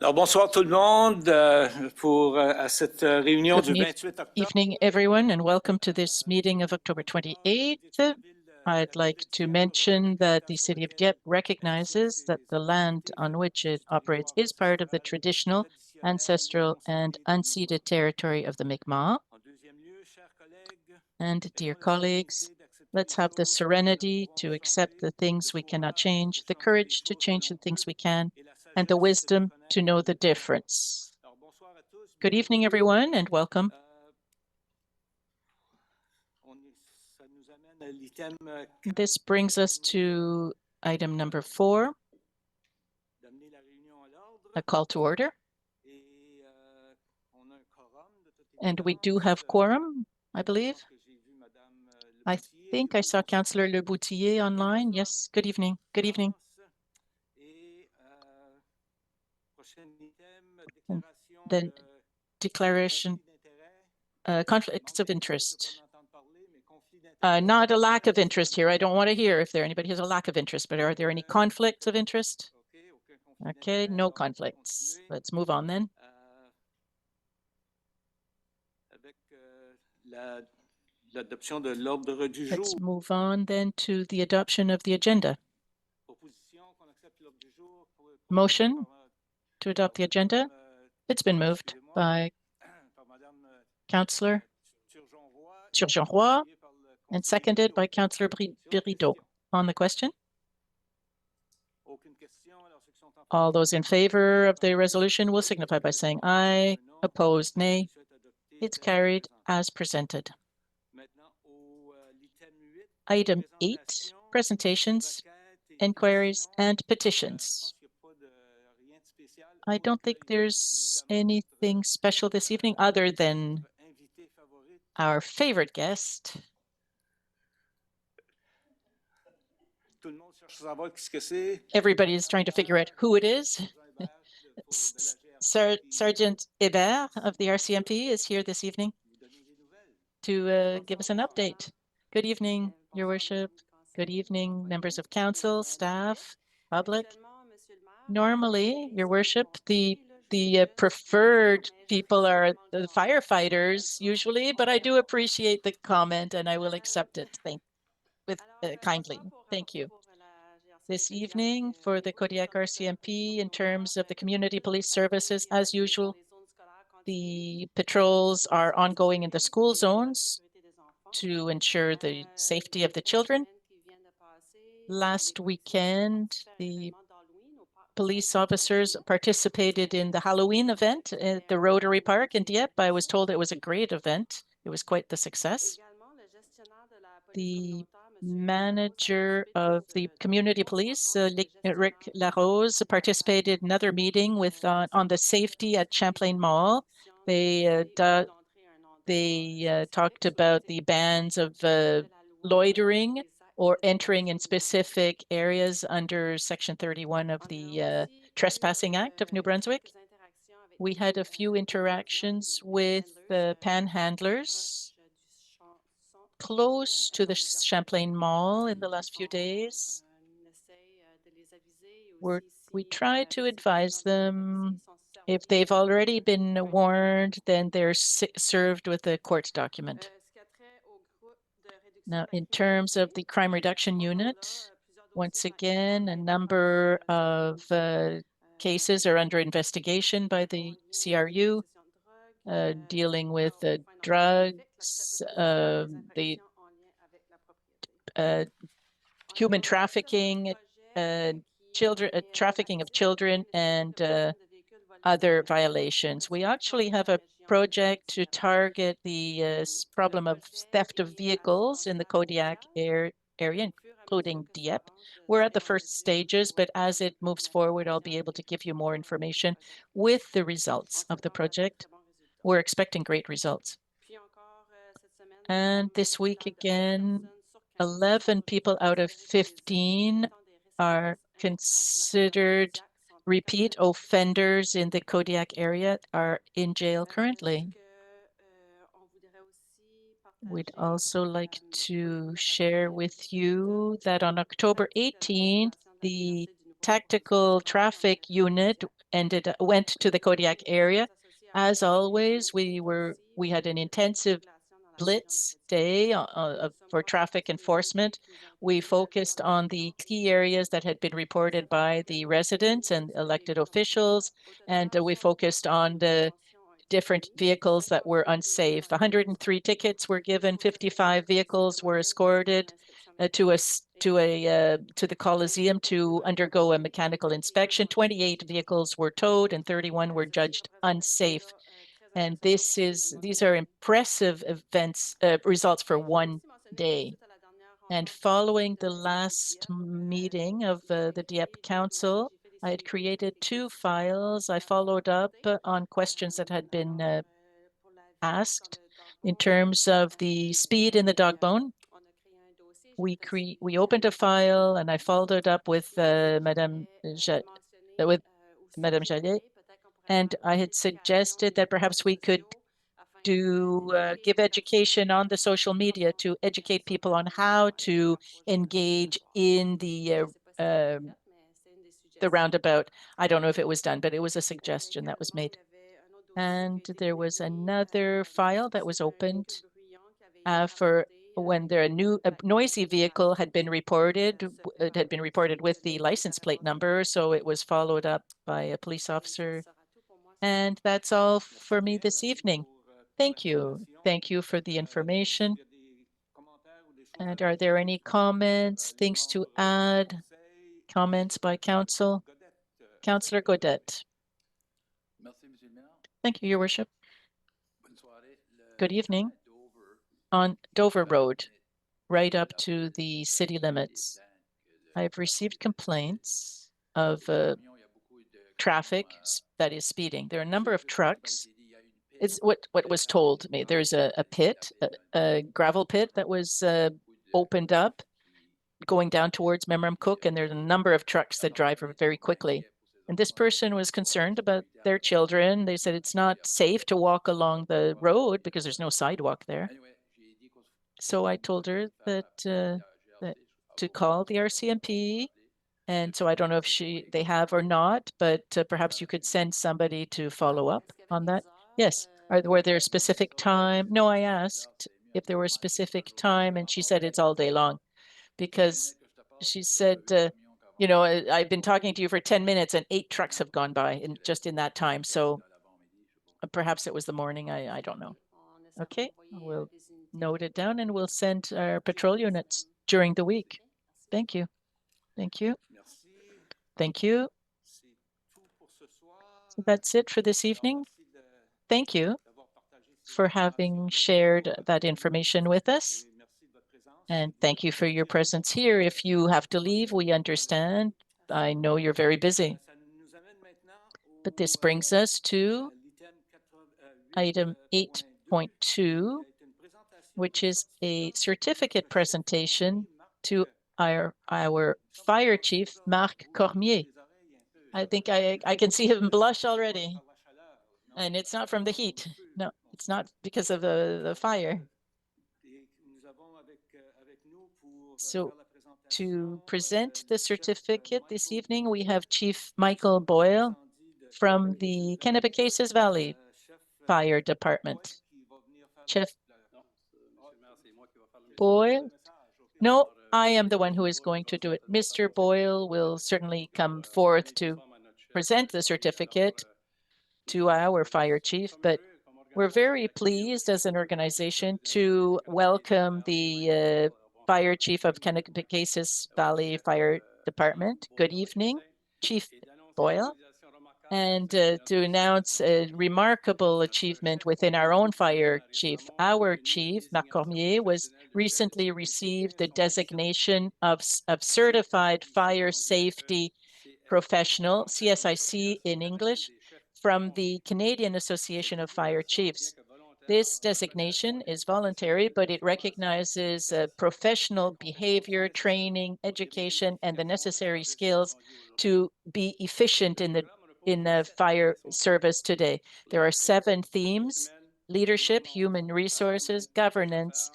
Alors, bonsoir tout le monde pour à cette réunion du 28 octobre. Evening, everyone, and welcome to this meeting of October 28th. I'd like to mention that the City of Dieppe recognizes that the land on which it operates is part of the traditional, ancestral, and unceded territory of the Mi'kmaq. And dear colleagues, let's have the serenity to accept the things we cannot change, the courage to change the things we can, and the wisdom to know the difference. Good evening, everyone, and welcome. This brings us to item number 4, a call to order. And we do have quorum, I believe. I think I saw Councillor Le Boutillier online. Yes, good evening. Good evening. And then declaration, conflicts of interest. Not a lack of interest here. I don't want to hear if anybody has a lack of interest, but are there any conflicts of interest? Okay, no conflicts. Let's move on then. Let's move on then to the adoption of the agenda. Motion to adopt the agenda. It's been moved by Councillor Turgeon-Roy and seconded by Councillor Birideau. On the question? All those in favor of the resolution will signify by saying aye. Opposed, nay. It's carried as presented. Item 8, presentations, inquiries, and petitions. I don't think there's anything special this evening other than our favorite guest. Everybody is trying to figure out who it is. Sergeant Hébert of the RCMP is here this evening to give us an update. Good evening, Your Worship. Good evening, members of council, staff, public. Normally, Your Worship, the preferred people are the firefighters usually, but I do appreciate the comment and I will accept it kindly. Thank you. This evening for the Kodiak RCMP, in terms of the community police services, as usual, the patrols are ongoing in the school zones to ensure the safety of the children. Last weekend, the police officers participated in the Halloween event at the Rotary Park in Dieppe. I was told it was a great event. It was quite the success. The manager of the community police, Rick Larose, participated in another meeting with on the safety at Champlain Mall. They talked about the bans of loitering or entering in specific areas under Section 31 of the Trespassing Act of New Brunswick. We had a few interactions with the panhandlers close to the Champlain Mall in the last few days. We try to advise them. If they've already been warned, then they're served with a court document. Now, in terms of the crime reduction unit, once again, a number of cases are under investigation by the CRU, dealing with drugs, the human trafficking, trafficking of children, and other violations. We actually have a project to target the problem of theft of vehicles in the Kodiak area, including Dieppe. We're at the first stages, but as it moves forward, I'll be able to give you more information with the results of the project. We're expecting great results. And this week again, 11 people out of 15 are considered repeat offenders in the Kodiak area are in jail currently. We'd also like to share with you that on October 18th, the tactical traffic unit went to the Kodiak area. As always, we had an intensive blitz day for traffic enforcement. We focused on the key areas that had been reported by the residents and elected officials, and we focused on the different vehicles that were unsafe. 103 tickets were given, 55 vehicles were escorted to the Coliseum to undergo a mechanical inspection. 28 vehicles were towed and 31 were judged unsafe. And these are impressive results for one day. And following the last meeting of the Dieppe Council, I had created 2 files. I followed up on questions that had been asked in terms of the speed in the dog bone. We opened a file and I followed up with Madame Jallet, and I had suggested that perhaps we could give education on the social media to educate people on how to engage in the roundabout. I don't know if it was done, but it was a suggestion that was made. And there was another file that was opened for when a noisy vehicle had been reported. It had been reported with the license plate number, so it was followed up by a police officer. And that's all for me this evening. Thank you. Thank you for the information. And are there any comments, things to add, comments by council? Councillor Godet. Thank you, Your Worship. Good evening. On Dover Road, right up to the city limits, I've received complaints of traffic that is speeding. There are a number of trucks. It's what was told me. There's a pit, a gravel pit that was opened up going down towards Memram Cook, and there's a number of trucks that drive very quickly. And this person was concerned about their children. They said it's not safe to walk along the road because there's no sidewalk there. So I told her that to call the RCMP. And so I don't know if they have or not, but perhaps you could send somebody to follow up on that. Yes. Were there a specific time? No, I asked if there were a specific time, and she said it's all day long, because she said, I've been talking to you for 10 minutes and 8 trucks have gone by just in that time. So perhaps it was the morning. I don't know. Okay, we'll note it down and we'll send our patrol units during the week. Thank you. Thank you. Thank you. So that's it for this evening. Thank you for having shared that information with us. And thank you for your presence here. If you have to leave, we understand. I know you're very busy. But this brings us to item 8.2, which is a certificate presentation to our fire chief, Marc Cormier. I think I can see him blush already. And it's not from the heat. No, it's not because of the fire. So to present the certificate this evening, we have Chief Michael Boyle from the Kennebecasis Valley Fire Department. Chief Boyle? No, I am the one who is going to do it. Mr. Boyle will certainly come forth to present the certificate to our fire chief, but we're very pleased as an organization to welcome the fire chief of Kennebecasis Valley Fire Department. Good evening, Chief Boyle. And to announce a remarkable achievement within our own fire chief. Our chief, Marc Cormier, was recently received the designation of Certified Fire Safety Professional, CSIC in English, from the Canadian Association of Fire Chiefs. This designation is voluntary, but it recognizes professional behavior, training, education, and the necessary skills to be efficient in the fire service today. There are 7 themes: leadership, human resources, governance,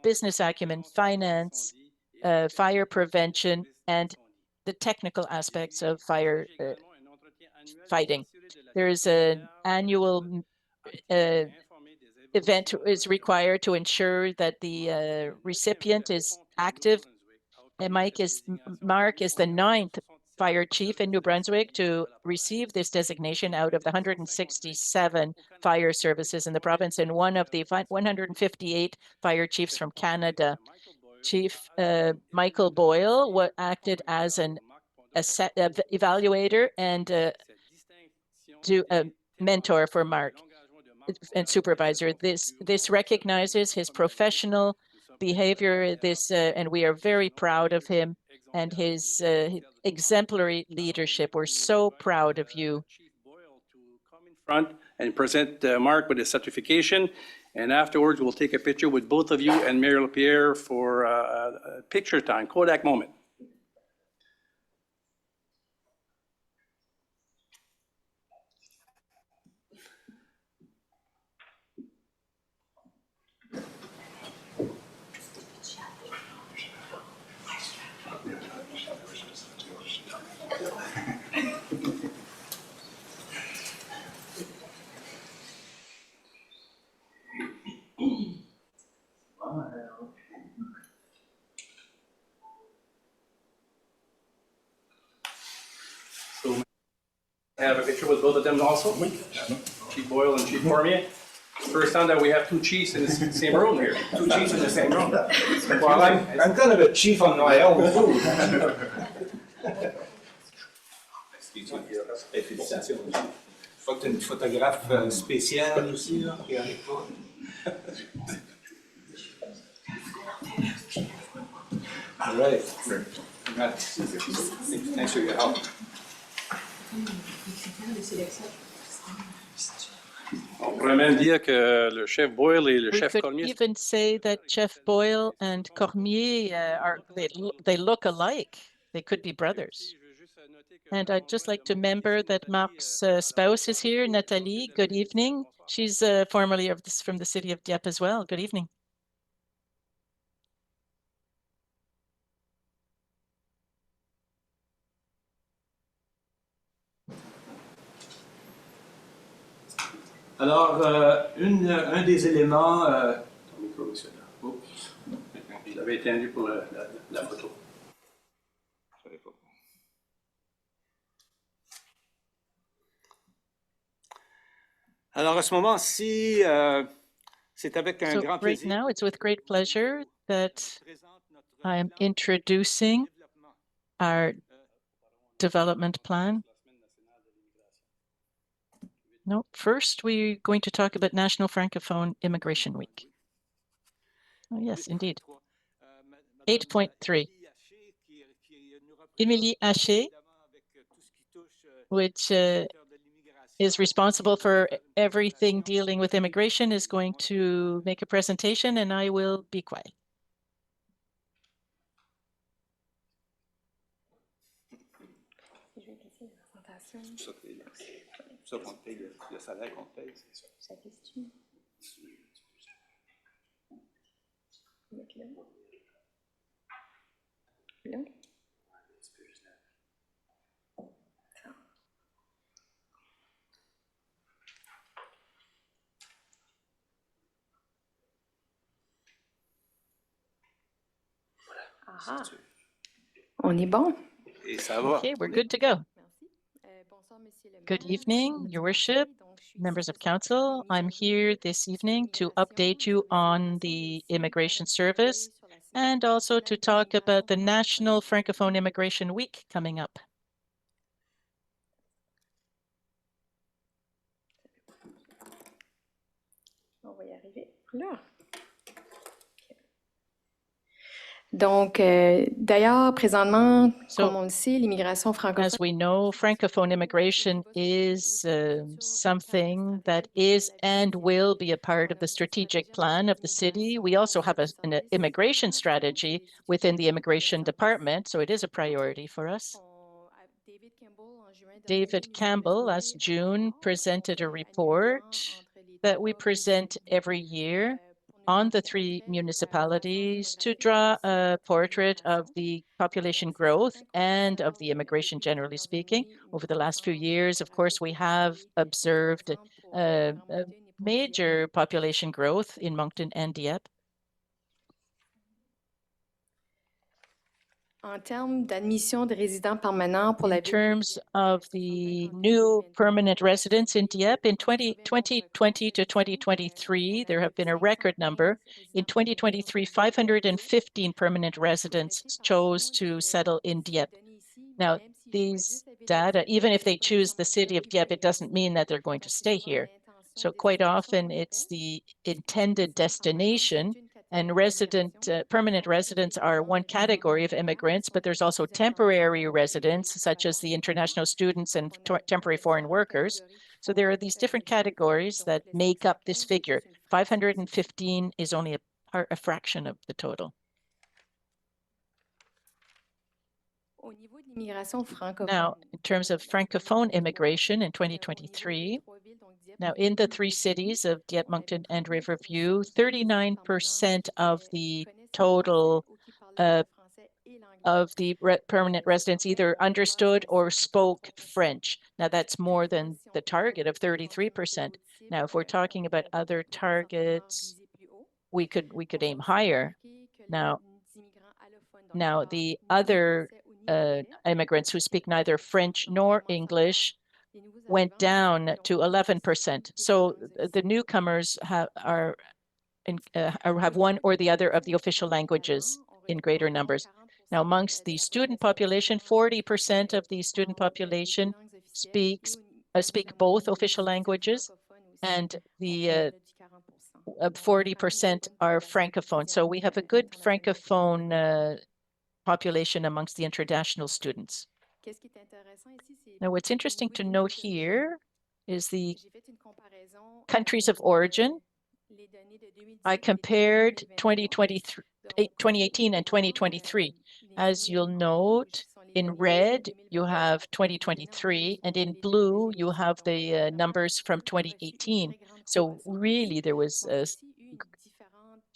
business acumen, finance, fire prevention, and the technical aspects of fire fighting. There is an annual event is required to ensure that the recipient is active. And Mark is the 9th fire chief in New Brunswick to receive this designation out of the 167 fire services in the province and one of the 158 fire chiefs from Canada. Chief Michael Boyle acted as an evaluator and a mentor for Mark and supervisor. This recognizes his professional behavior, and we are very proud of him and his exemplary leadership. We're so proud of you. Front and present Mark with his certification, and afterwards we'll take a picture with both of you and Mayor LaPierre for a picture time, Kodak moment. So, have a picture with both of them also? Chief Boyle and Chief Cormier. First time that we have two chiefs in the same room here. Two chiefs in the same room. Well, I'm kind of a chief on my own too. Félicitations. Faut que tu as une photographe spéciale aussi, là, qui arrive pas. All right. Congrats. Thanks for your help. On pourrait même dire que le chef Boyle et le chef Cormier. We could even say that Chef Boyle and Cormier they look alike. They could be brothers. And I'd just like to remember that Mark's spouse is here, Nathalie. Good evening. She's formerly from the city of Dieppe as well. Good evening. Alors, un des éléments. Ton micro, monsieur. Oups. Je l'avais éteint pour la photo. Alors, à ce moment-ci, c'est avec un grand right plaisir. now, it's with great pleasure that I am introducing our development plan. No, first we're going to talk about National Francophone Immigration Week. Oh, yes, indeed. 8.3. Émilie Haché, which is responsible for everything dealing with immigration, is going to make a presentation, and I will be quiet. Ça qu'on paye, le salaire qu'on paye, c'est ça. Ça question. Là. Ah, on est bon. Et ça va. Okay, we're good to go. Good evening, Your Worship, members of council. I'm here this evening to update you on the Immigration Service and also to talk about the National Francophone Immigration Week coming up. On va y arriver là. Donc, d'ailleurs, présentement, comme on le sait, l'immigration francophone. As we know, Francophone immigration is something that is and will be a part of the strategic plan of the city. We also have an immigration strategy within the immigration department, so it is a priority for us. David Campbell last June presented a report that we present every year on the three municipalities to draw a portrait of the population growth and of the immigration, generally speaking. Over the last few years, of course, we have observed a major population growth in Moncton and Dieppe. En termes d'admission de résidents permanents pour la In ville, terms of the new permanent residents in Dieppe, in 2020 to 2023, there have been a record number. In 2023, 515 permanent residents chose to settle in Dieppe. Now, these data, even if they choose the city of Dieppe, it doesn't mean that they're going to stay here. So quite often it's the intended destination, and permanent residents are one category of immigrants, but there's also temporary residents, such as the international students and temporary foreign workers. So there are these different categories that make up this figure. 515 is only a fraction of the total. Now, in terms of Francophone immigration in 2023, now in the three cities of Dieppe, Moncton, and Riverview, 39% of the total of the permanent residents either understood or spoke French. Now that's more than the target of 33%. Now, if we're talking about other targets, we could aim higher. Now the other immigrants who speak neither French nor English went down to 11%. So the newcomers have one or the other of the official languages in greater numbers. Now, amongst the student population, 40% of the student population speak both official languages, and the 40% are Francophone. So we have a good Francophone population amongst the international students. Now, what's interesting to note here is the countries of origin. I compared 2018 and 2023. As you'll note, in red, you have 2023, and in blue, you have the numbers from 2018. So really, there was a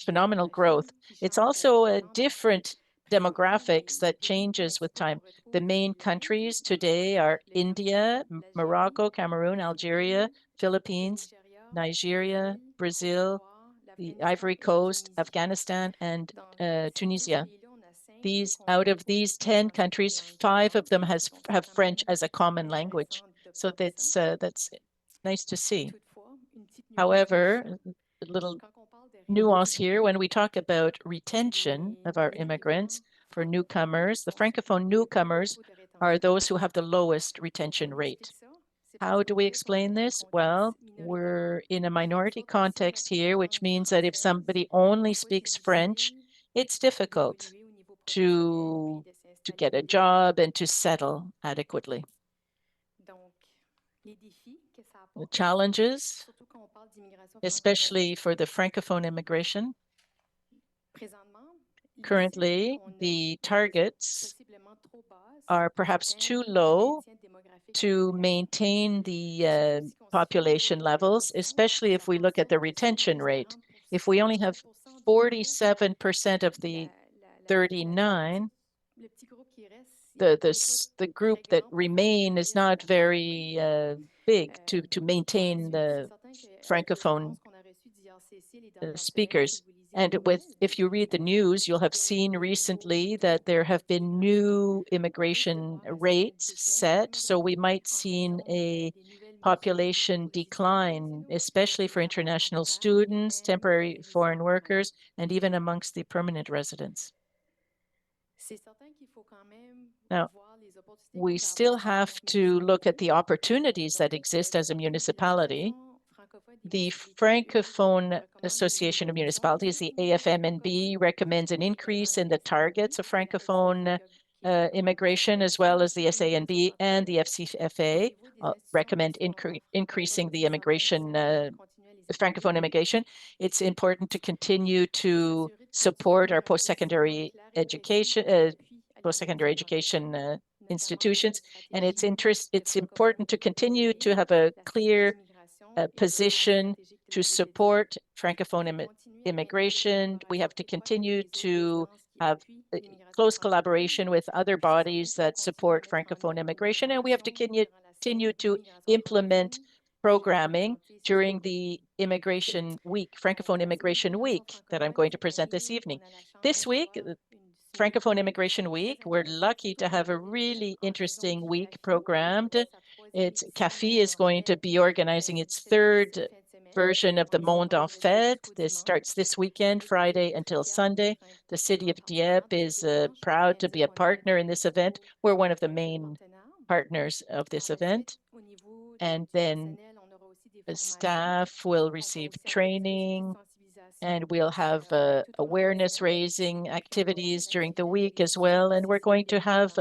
phenomenal growth. It's also a different demographics that changes with time. The main countries today are India, Morocco, Cameroon, Algeria, Philippines, Nigeria, Brazil, the Ivory Coast, Afghanistan, and Tunisia. Out of these 10 countries, 5 of them have French as a common language. So that's nice to see. However, a little nuance here, when we talk about retention of our immigrants for newcomers, the Francophone newcomers are those who have the lowest retention rate. How do we explain this? Well, we're in a minority context here, which means that if somebody only speaks French, it's difficult to get a job and to settle adequately. The challenges, especially for the Francophone immigration, currently the targets are perhaps too low to maintain the population levels, especially if we look at the retention rate. If we only have 47% of the 39, the group that remain is not very big to maintain the Francophone speakers. And if you read the news, you'll have seen recently that there have been new immigration rates set. So we might see a population decline, especially for international students, temporary foreign workers, and even amongst the permanent residents. Now, we still have to look at the opportunities that exist as a municipality. The Francophone Association of Municipalities, the AFMNB, recommends an increase in the targets of Francophone immigration, as well as the SANB and the FCFA recommend increasing the Francophone immigration. It's important to continue to support our post-secondary education institutions, and it's important to continue to have a clear position to support Francophone immigration. We have to continue to have close collaboration with other bodies that support Francophone immigration, and we have to continue to implement programming during the Immigration Week, Francophone Immigration Week, that I'm going to present this evening. This week, Francophone Immigration Week, we're lucky to have a really interesting week programmed. CAFI is going to be organizing its third version of the Monde en Fête. This starts this weekend, Friday until Sunday. The city of Dieppe is proud to be a partner in this event. We're one of the main partners of this event. And then the staff will receive training, and we'll have awareness raising activities during the week as well. And we're going to have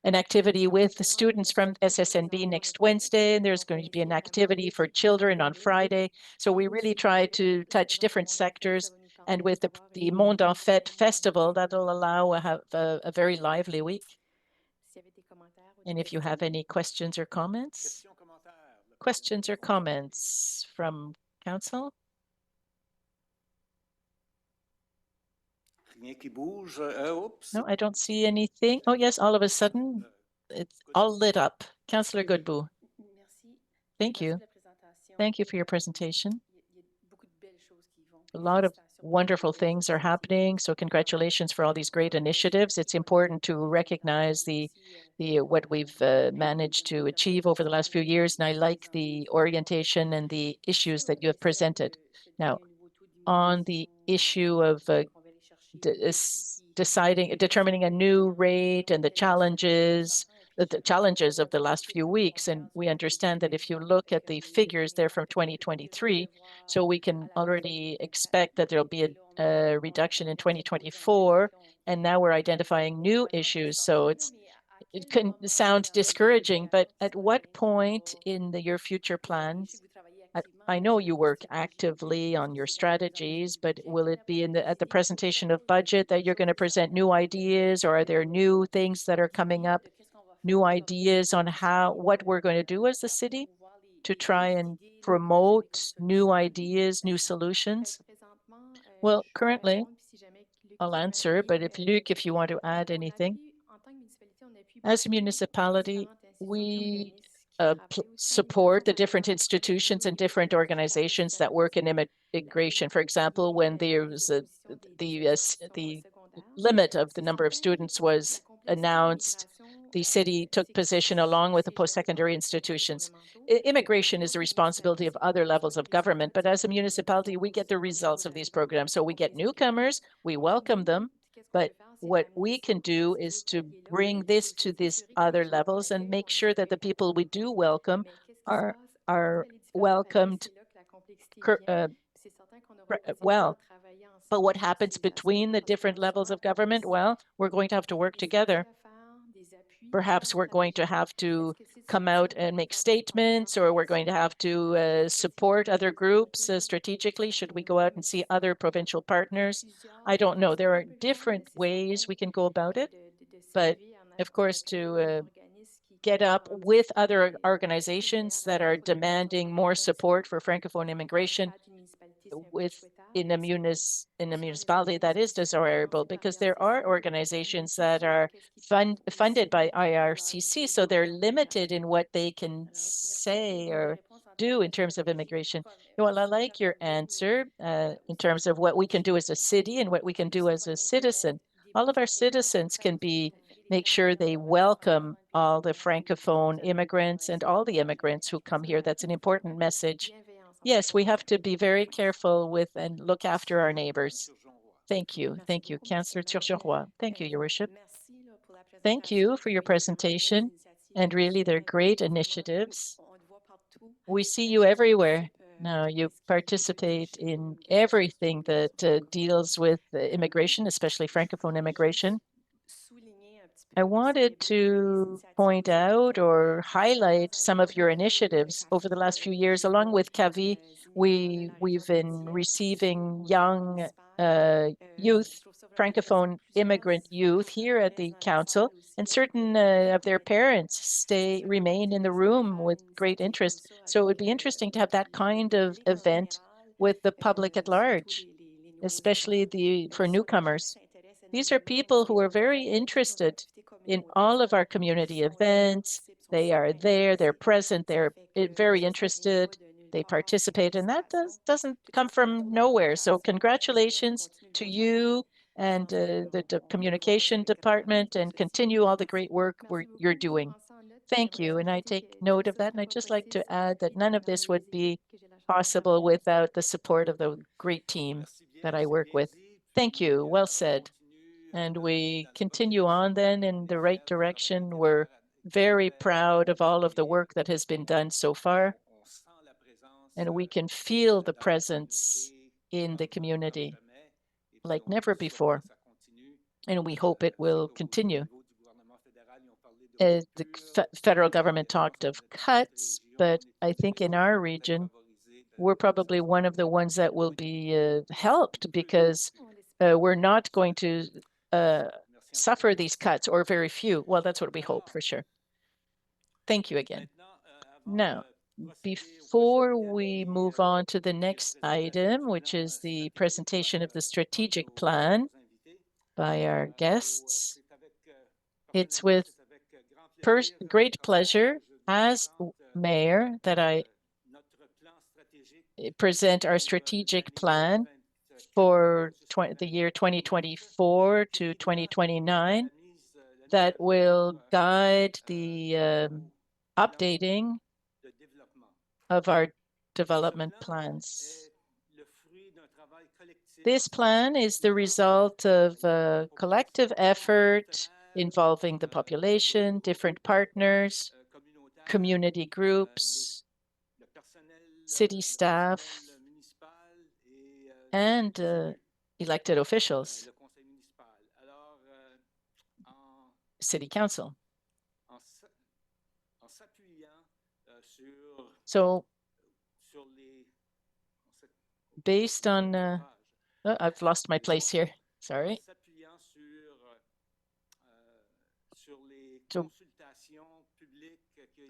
an activity with the students from SSNB next Wednesday, and there's going to be an activity for children on Friday. So we really try to touch different sectors, and with the Monde en Fête festival, that'll allow a very lively week. And if you have any questions or comments? Questions or comments from council? No, I don't see anything. Oh, yes, all of a sudden, it's all lit up. Councillor Godbout. Thank you. Thank you for your presentation. A lot of wonderful things are happening, so congratulations for all these great initiatives. It's important to recognize the what we've managed to achieve over the last few years, and I like the orientation and the issues that you have presented. Now, on the issue of determining a new rate and the challenges of the last few weeks. And we understand that if you look at the figures there from 2023, so we can already expect that there'll be a reduction in 2024. And now we're identifying new issues. So it can sound discouraging, but at what point in your future plans, I know you work actively on your strategies, but will it be at the presentation of budget that you're going to present new ideas, or are there new things that are coming up, new ideas on what we're going to do as a city to try and promote new ideas, new solutions? Well, currently, I'll answer, but if Luc, if you want to add anything. As a municipality, we support the different institutions and different organizations that work in immigration. For example, when there's the limit of the number of students was announced, the city took position along with the post-secondary institutions. Immigration is the responsibility of other levels of government, but as a municipality, we get the results of these programs. So we get newcomers, we welcome them, but what we can do is to bring this to these other levels and make sure that the people we do welcome are welcomed well. But what happens between the different levels of government? Well, we're going to have to work together. Perhaps we're going to have to come out and make statements, or we're going to have to support other groups strategically. Should we go out and see other provincial partners? I don't know. There are different ways we can go about it, but of course, to get up with other organizations that are demanding more support for Francophone immigration in a municipality that is desirable, because there are organizations that are funded by IRCC, so they're limited in what they can say or do in terms of immigration. Well, I like your answer in terms of what we can do as a city and what we can do as a citizen. All of our citizens can make sure they welcome all the Francophone immigrants and all the immigrants who come here. That's an important message. Yes, we have to be very careful with and look after our neighbors. Thank you. Thank you, Councillor Turgeon-Roy. Thank you, Your Worship. Thank you for your presentation. And really, they're great initiatives. We see you everywhere. Now, you participate in everything that deals with immigration, especially Francophone immigration. I wanted to point out or highlight some of your initiatives over the last few years. Along with CAVI, we've been receiving young youth, Francophone immigrant youth here at the council, and certain of their parents remain in the room with great interest. So it would be interesting to have that kind of event with the public at large, especially for newcomers. These are people who are very interested in all of our community events. They are there, they're present, they're very interested, they participate, and that doesn't come from nowhere. So congratulations to you and the communication department, and continue all the great work you're doing. Thank you, and I take note of that. And I'd just like to add that none of this would be possible without the support of the great team that I work with. Thank you, well said. And we continue on then in the right direction. We're very proud of all of the work that has been done so far. And we can feel the presence in the community like never before. And we hope it will continue. The federal government talked of cuts, but I think in our region, we're probably one of the ones that will be helped, because we're not going to suffer these cuts, or very few. Well, that's what we hope for sure. Thank you again. Now, before we move on to the next item, which is the presentation of the strategic plan by our guests, it's with great pleasure as mayor that I present our strategic plan for the year 2024 to 2029 that will guide the updating of our development plans. This plan is the result of a collective effort involving the population, different partners, community groups, city staff, and elected officials, city council. So based on, oh, I've lost my place here, sorry. So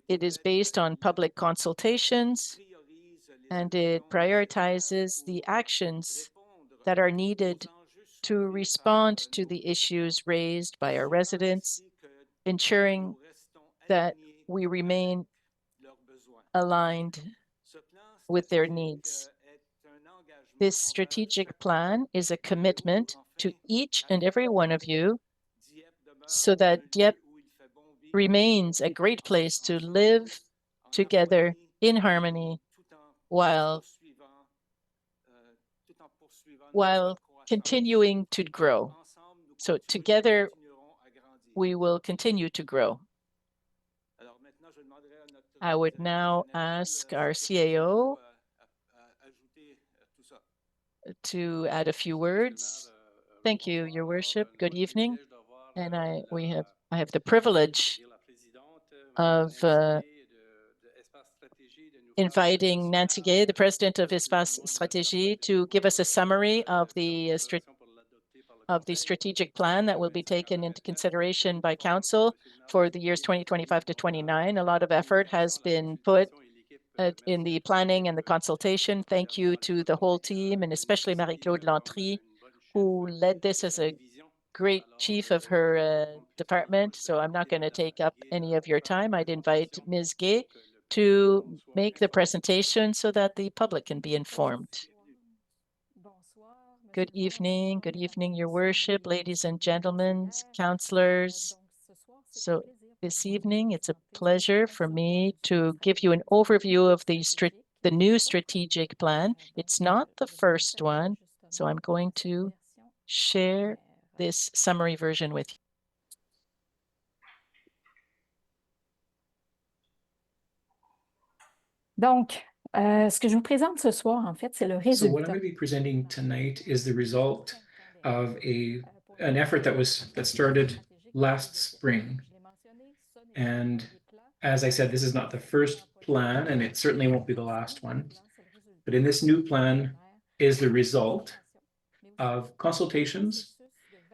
it is based on public consultations, and it prioritizes the actions that are needed to respond to the issues raised by our residents, ensuring that we remain aligned with their needs. This strategic plan is a commitment to each and every one of you, so that Dieppe remains a great place to live together in harmony while continuing to grow. So together we will continue to grow. I would now ask our CAO to add a few words. Thank you, Your Worship. Good evening. And I have the privilege of inviting Nancy Gay, the president of Espace Stratégie, to give us a summary of the strategic plan that will be taken into consideration by Council for the years 2025 to 29. A lot of effort has been put in the planning and the consultation. Thank you to the whole team, and especially Marie-Claude Lantry, who led this as a great chief of her department. So I'm not going to take up any of your time. I'd invite Ms. Gay to make the presentation so that the public can be informed. Good evening, Your Worship, ladies and gentlemen, councillors. So this evening, it's a pleasure for me to give you an overview of the new strategic plan. It's not the first one, so I'm going to share this summary version with you. Donc, ce que je vous présente ce soir, en fait, c'est le résultat. So what I'm going to be presenting tonight is the result of an effort that started last spring. And as I said, this is not the first plan, and it certainly won't be the last one. But in this new plan is the result of consultations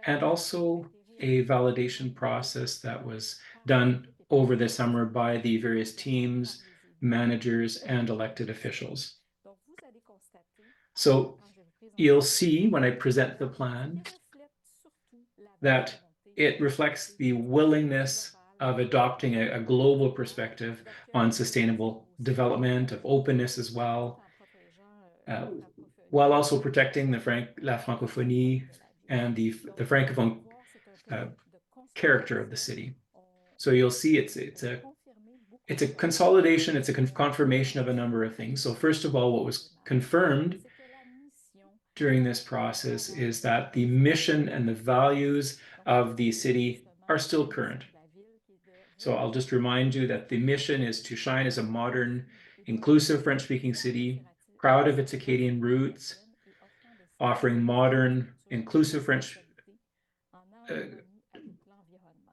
and also a validation process that was done over the summer by the various teams, managers, and elected officials. So you'll see when I present the plan that it reflects the willingness of adopting a global perspective on sustainable development, of openness as well, while also protecting la francophonie and the francophone character of the city. So you'll see it's a consolidation, it's a confirmation of a number of things. So first of all, what was confirmed during this process is that the mission and the values of the city are still current. So I'll just remind you that the mission is to shine as a modern, inclusive French-speaking city, proud of its Acadian roots, offering modern, inclusive French,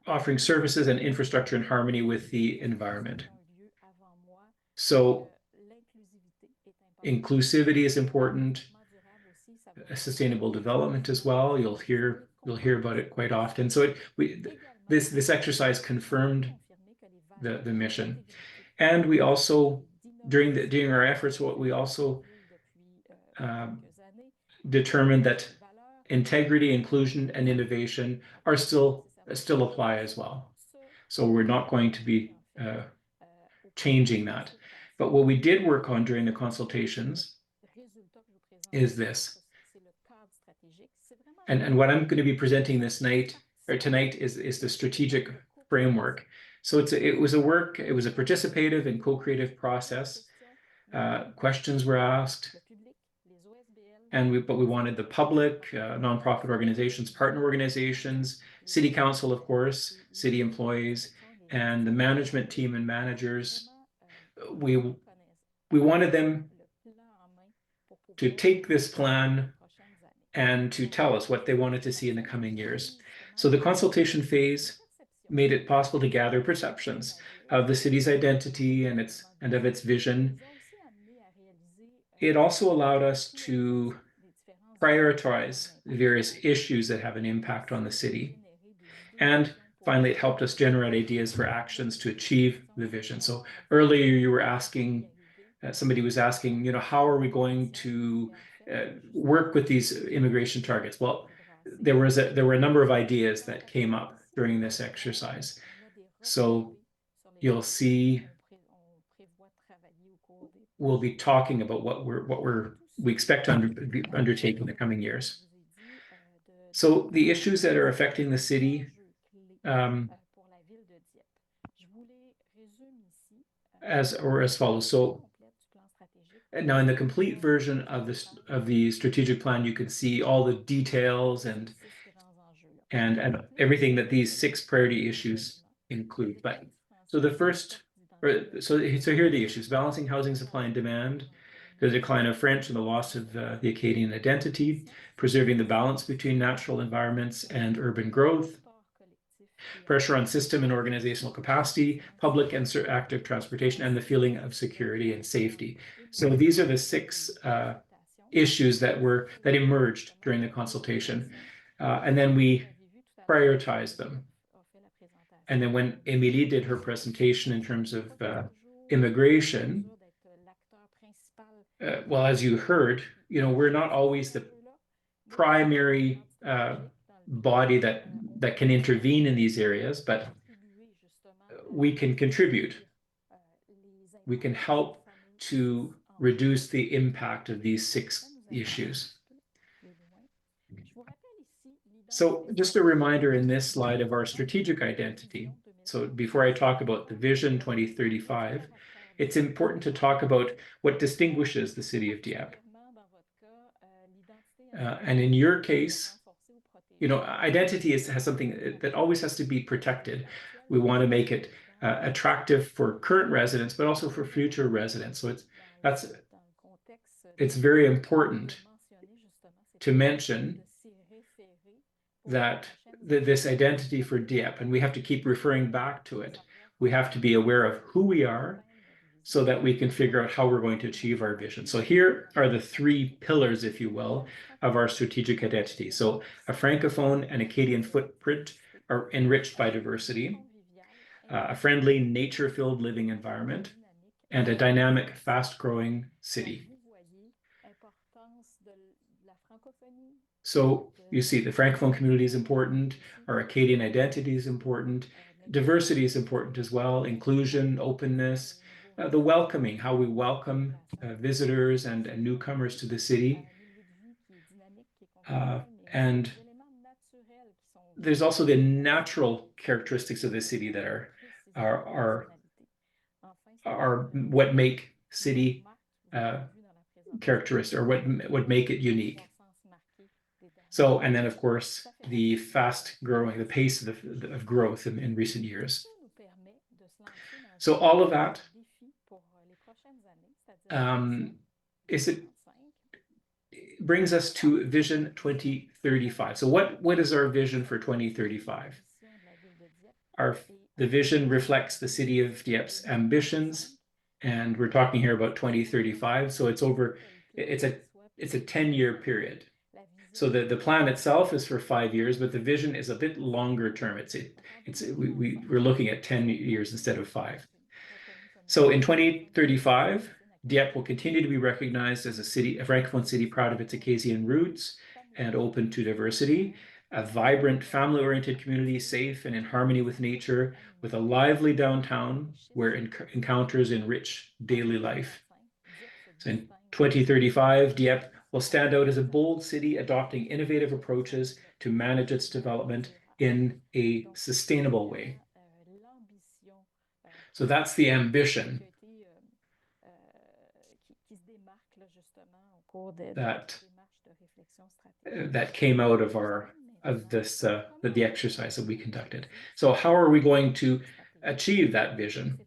offering services and infrastructure in harmony with the environment. So inclusivity is important, sustainable development as well. You'll hear about it quite often. So this exercise confirmed the mission, and we also during our efforts, what we also determined that integrity, inclusion, and innovation are still apply as well. So we're not going to be changing that. But what we did work on during the consultations is this. And what I'm going to be presenting tonight is the strategic framework. So it was a participative and co-creative process. Questions were asked, but we wanted the public, nonprofit organizations, partner organizations, city council, of course, city employees, and the management team and managers. We wanted them to take this plan and to tell us what they wanted to see in the coming years. So the consultation phase made it possible to gather perceptions of the city's identity and of its vision. It also allowed us to prioritize the various issues that have an impact on the city. And finally, it helped us generate ideas for actions to achieve the vision. So earlier you were asking, somebody was asking, how are we going to work with these immigration targets? Well, there were a number of ideas that came up during this exercise. So you'll see we'll be talking about what we expect to undertake in the coming years. So the issues that are affecting the city as follows. So now in the complete version of the strategic plan, you can see all the details and everything that these 6 priority issues include. But so the first, so here are the issues: balancing housing supply and demand, the decline of French and the loss of the Acadian identity, preserving the balance between natural environments and urban growth, pressure on system and organizational capacity, public and active transportation, and the feeling of security and safety. So these are the 6 issues that emerged during the consultation. And then we prioritized them. And then when Émilie did her presentation in terms of immigration, well, as you heard, we're not always the primary body that can intervene in these areas, but we can contribute. We can help to reduce the impact of these 6 issues. So just a reminder in this slide of our strategic identity. So before I talk about the Vision 2035, it's important to talk about what distinguishes the city of Dieppe. And in your case, identity has something that always has to be protected. We want to make it attractive for current residents, but also for future residents. So it's very important to mention that this identity for Dieppe, and we have to keep referring back to it. We have to be aware of who we are so that we can figure out how we're going to achieve our vision. So here are the 3 pillars, if you will, of our strategic identity. So a Francophone and Acadian footprint are enriched by diversity, a friendly, nature-filled living environment, and a dynamic, fast-growing city. So you see the Francophone community is important, our Acadian identity is important, diversity is important as well, inclusion, openness, the welcoming, how we welcome visitors and newcomers to the city. And there's also the natural characteristics of the city that are what make city characteristic, or what make it unique. So, and then of course, the fast growing, the pace of growth in recent years. So all of that brings us to Vision 2035. So what is our vision for 2035? The vision reflects the city of Dieppe's ambitions, and we're talking here about 2035. So it's a 10-year period. So the plan itself is for 5 years, but the vision is a bit longer term. We're looking at 10 years instead of 5. So in 2035, Dieppe will continue to be recognized as a Francophone city proud of its Acadian roots and open to diversity, a vibrant, family-oriented community, safe and in harmony with nature, with a lively downtown where encounters enrich daily life. So in 2035, Dieppe will stand out as a bold city adopting innovative approaches to manage its development in a sustainable way. So that's the ambition that came out of the exercise that we conducted. So how are we going to achieve that vision?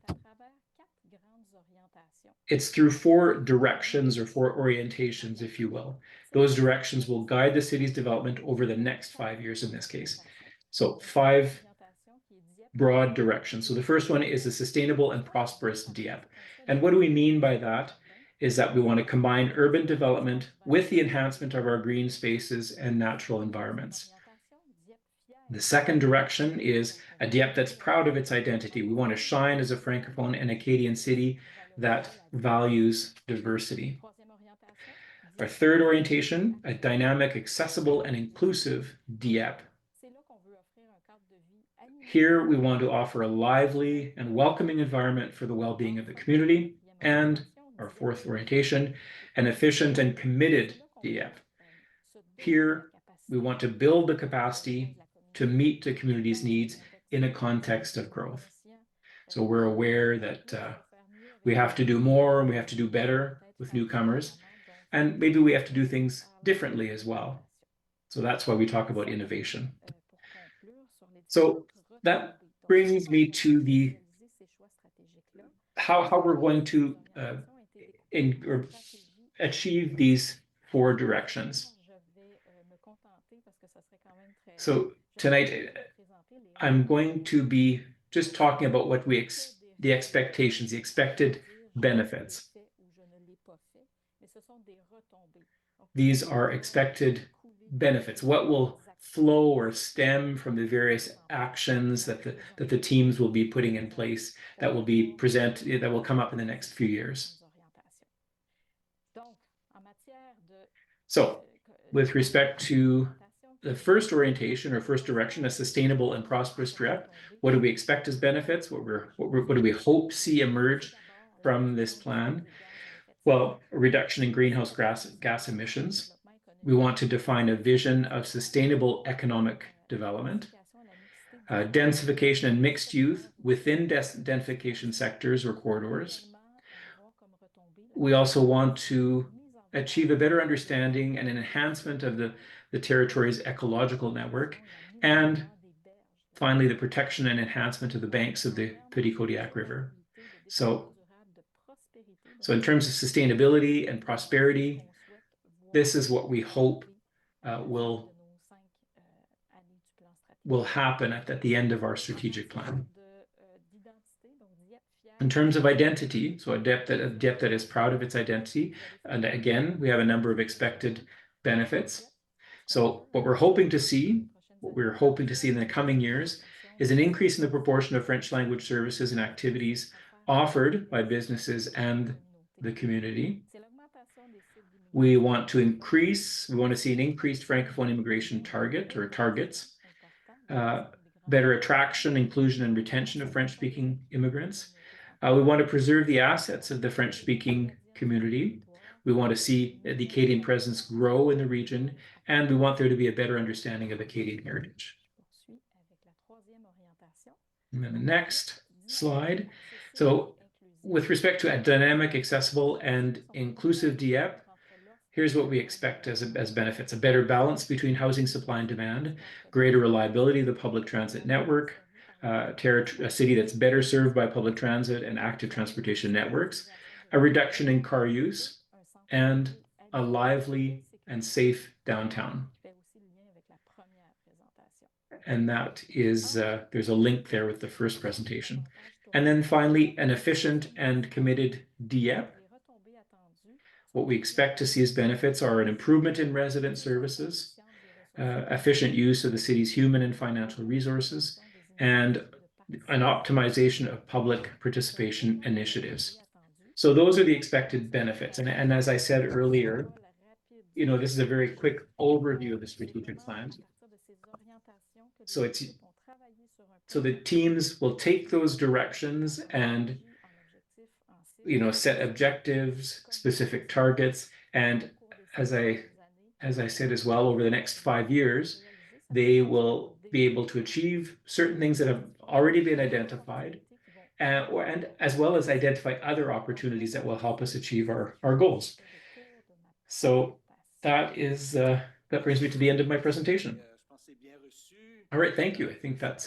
It's through 4 directions, or 4 orientations, if you will. Those directions will guide the city's development over the next 5 years in this case. So 5 broad directions. So the first one is a sustainable and prosperous Dieppe. And what do we mean by that? Is that we want to combine urban development with the enhancement of our green spaces and natural environments. The second direction is a Dieppe that's proud of its identity. We want to shine as a Francophone and Acadian city that values diversity. Our third orientation, a dynamic, accessible, and inclusive Dieppe. Here we want to offer a lively and welcoming environment for the well-being of the community. And our fourth orientation, an efficient and committed Dieppe. Here we want to build the capacity to meet the community's needs in a context of growth. So we're aware that we have to do more and we have to do better with newcomers, and maybe we have to do things differently as well. So that's why we talk about innovation. So that brings me to how we're going to achieve these 4 directions. So tonight, I'm going to be just talking about what the expectations, the expected benefits. These are expected benefits. What will flow or stem from the various actions that the teams will be putting in place that will come up in the next few years. So with respect to the first orientation or first direction, a sustainable and prosperous Dieppe, what do we expect as benefits? What do we hope see emerge from this plan? Well, a reduction in greenhouse gas emissions. We want to define a vision of sustainable economic development, densification and mixed use within densification sectors or corridors. We also want to achieve a better understanding and an enhancement of the territory's ecological network, and finally, the protection and enhancement of the banks of the Petit Kodiak River. So in terms of sustainability and prosperity, this is what we hope will happen at the end of our strategic plan. In terms of identity, so a Dieppe that is proud of its identity, and again, we have a number of expected benefits. So what we're hoping to see in the coming years is an increase in the proportion of French language services and activities offered by businesses and the community. We want to see an increased Francophone immigration target or targets, better attraction, inclusion, and retention of French-speaking immigrants. We want to preserve the assets of the French-speaking community. We want to see the Acadian presence grow in the region, and we want there to be a better understanding of Acadian heritage. And then the next slide. So with respect to a dynamic, accessible, and inclusive Dieppe, here's what we expect as benefits: a better balance between housing supply and demand, greater reliability of the public transit network, a city that's better served by public transit and active transportation networks, a reduction in car use, and a lively and safe downtown. And that is, there's a link there with the first presentation. And then finally, an efficient and committed Dieppe. What we expect to see as benefits are an improvement in resident services, efficient use of the city's human and financial resources, and an optimization of public participation initiatives. So those are the expected benefits. And as I said earlier, this is a very quick overview of the strategic plan. So the teams will take those directions and set objectives, specific targets, and as I said as well, over the next 5 years, they will be able to achieve certain things that have already been identified, and as well as identify other opportunities that will help us achieve our goals. So that brings me to the end of my presentation. All right, thank you. I think that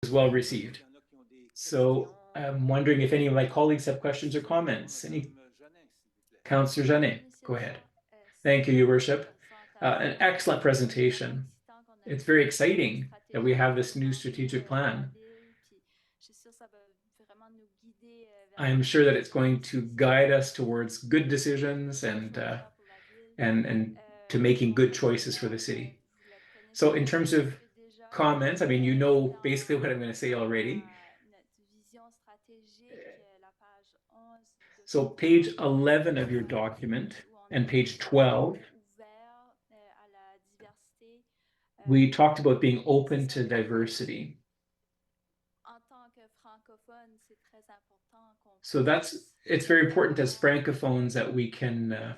was well received. So I'm wondering if any of my colleagues have questions or comments. Councillor Jeannet, go ahead. Thank you, Your Worship. An excellent presentation. It's very exciting that we have this new strategic plan. I'm sure that it's going to guide us towards good decisions and to making good choices for the city. So in terms of comments, I mean, basically what I'm going to say already. So page 11 of your document and page 12, we talked about being open to diversity. So it's very important as Francophones that we can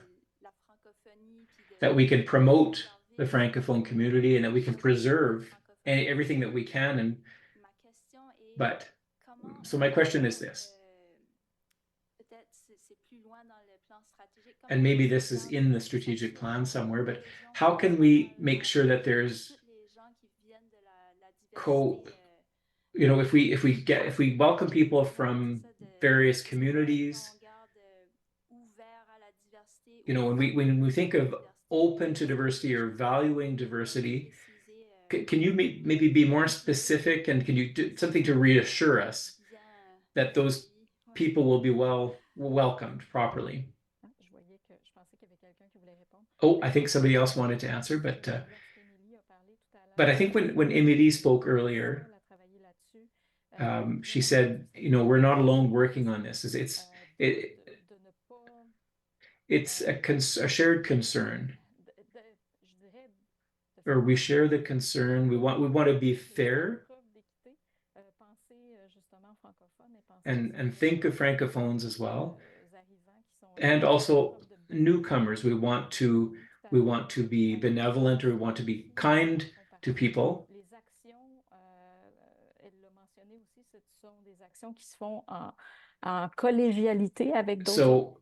promote the Francophone community and that we can preserve everything that we can. So my question is this, and maybe this is in the strategic plan somewhere, but how can we make sure that there's if we welcome people from various communities, when we think of open to diversity or valuing diversity, can you maybe be more specific, and can you do something to reassure us that those people will be welcomed properly? Oh, I think somebody else wanted to answer, but I think when Émilie spoke earlier, she said, we're not alone working on this. It's a shared concern, or we share the concern. We want to be fair and think of Francophones as well, and also newcomers. We want to be benevolent, or we want to be kind to people. So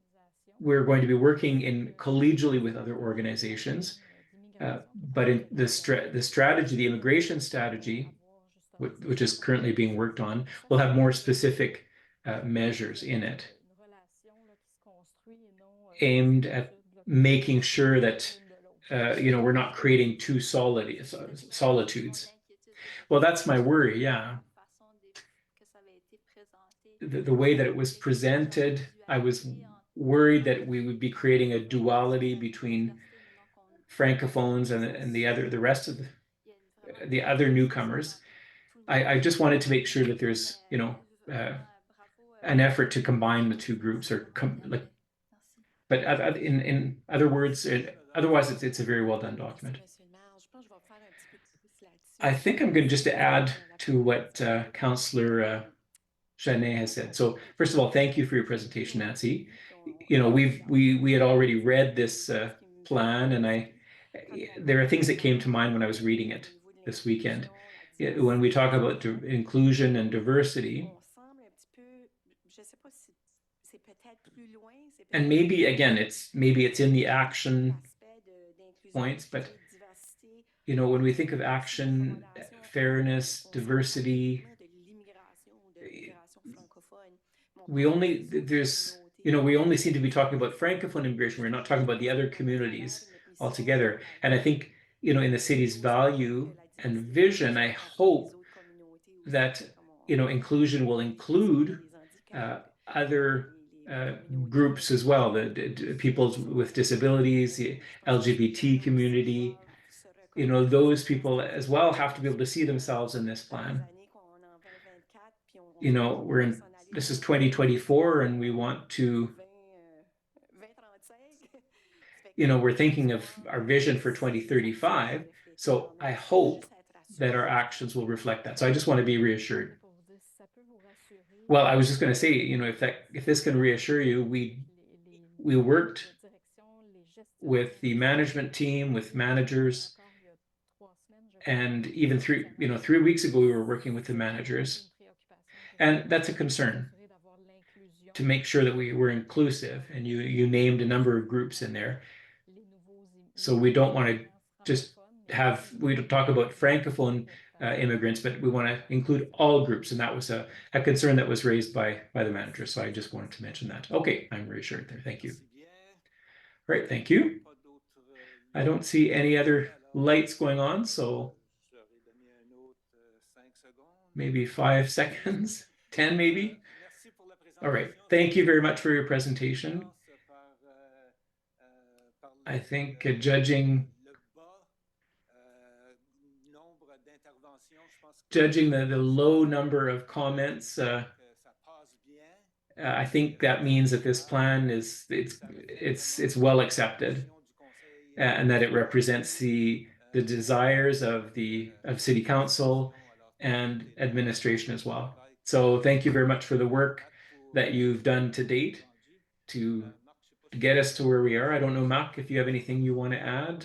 we're going to be working collegially with other organizations, but in the strategy, the immigration strategy, which is currently being worked on, will have more specific measures in it, aimed at making sure that we're not creating two solitudes. Well, that's my worry, yeah. The way that it was presented, I was worried that we would be creating a duality between Francophones and the rest of the other newcomers. I just wanted to make sure that there's an effort to combine the two groups, or But in other words, otherwise, it's a very well done document. I think I'm going just to add to what Councillor Janet has said. So first of all, thank you for your presentation, Nancy. You know, we had already read this plan, and there are things that came to mind when I was reading it this weekend. When we talk about inclusion and diversity, and maybe again, it's in the action points, but you know, when we think of action, fairness, diversity, we only seem to be talking about Francophone immigration. We're not talking about the other communities altogether. And I think, you know, in the city's value and vision, I hope that, you know, inclusion will include other groups as well, the people with disabilities, the LGBT community. You know, those people as well have to be able to see themselves in this plan. You know, this is 2024, and we want to, you know, we're thinking of our vision for 2035. So I hope that our actions will reflect that. So I just want to be reassured. Well, I was just going to say, you know, if this can reassure you, we worked with the management team, with managers, and even 3 weeks ago, we were working with the managers. And that's a concern, to make sure that we were inclusive. And you named a number of groups in there. So we don't want to just we don't talk about Francophone immigrants, but we want to include all groups. And that was a concern that was raised by the manager. So I just wanted to mention that. Okay, I'm reassured there. Thank you. All right, thank you. I don't see any other lights going on, so maybe 5 seconds, 10 maybe. All right, thank you very much for your presentation. I think judging the low number of comments, I think that means that this plan it's well accepted, and that it represents the desires of City Council and administration as well. So thank you very much for the work that you've done to date to get us to where we are. I don't know, Marc, if you have anything you want to add.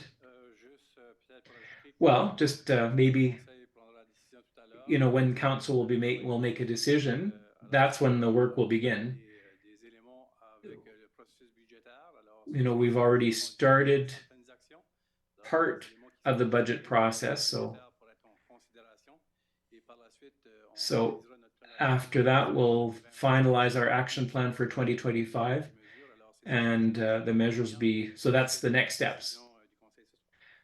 Well, just maybe, you know, when council will make a decision, that's when the work will begin. You know, we've already started part of the budget process, so after that, we'll finalize our action plan for 2025, and the measures so that's the next steps.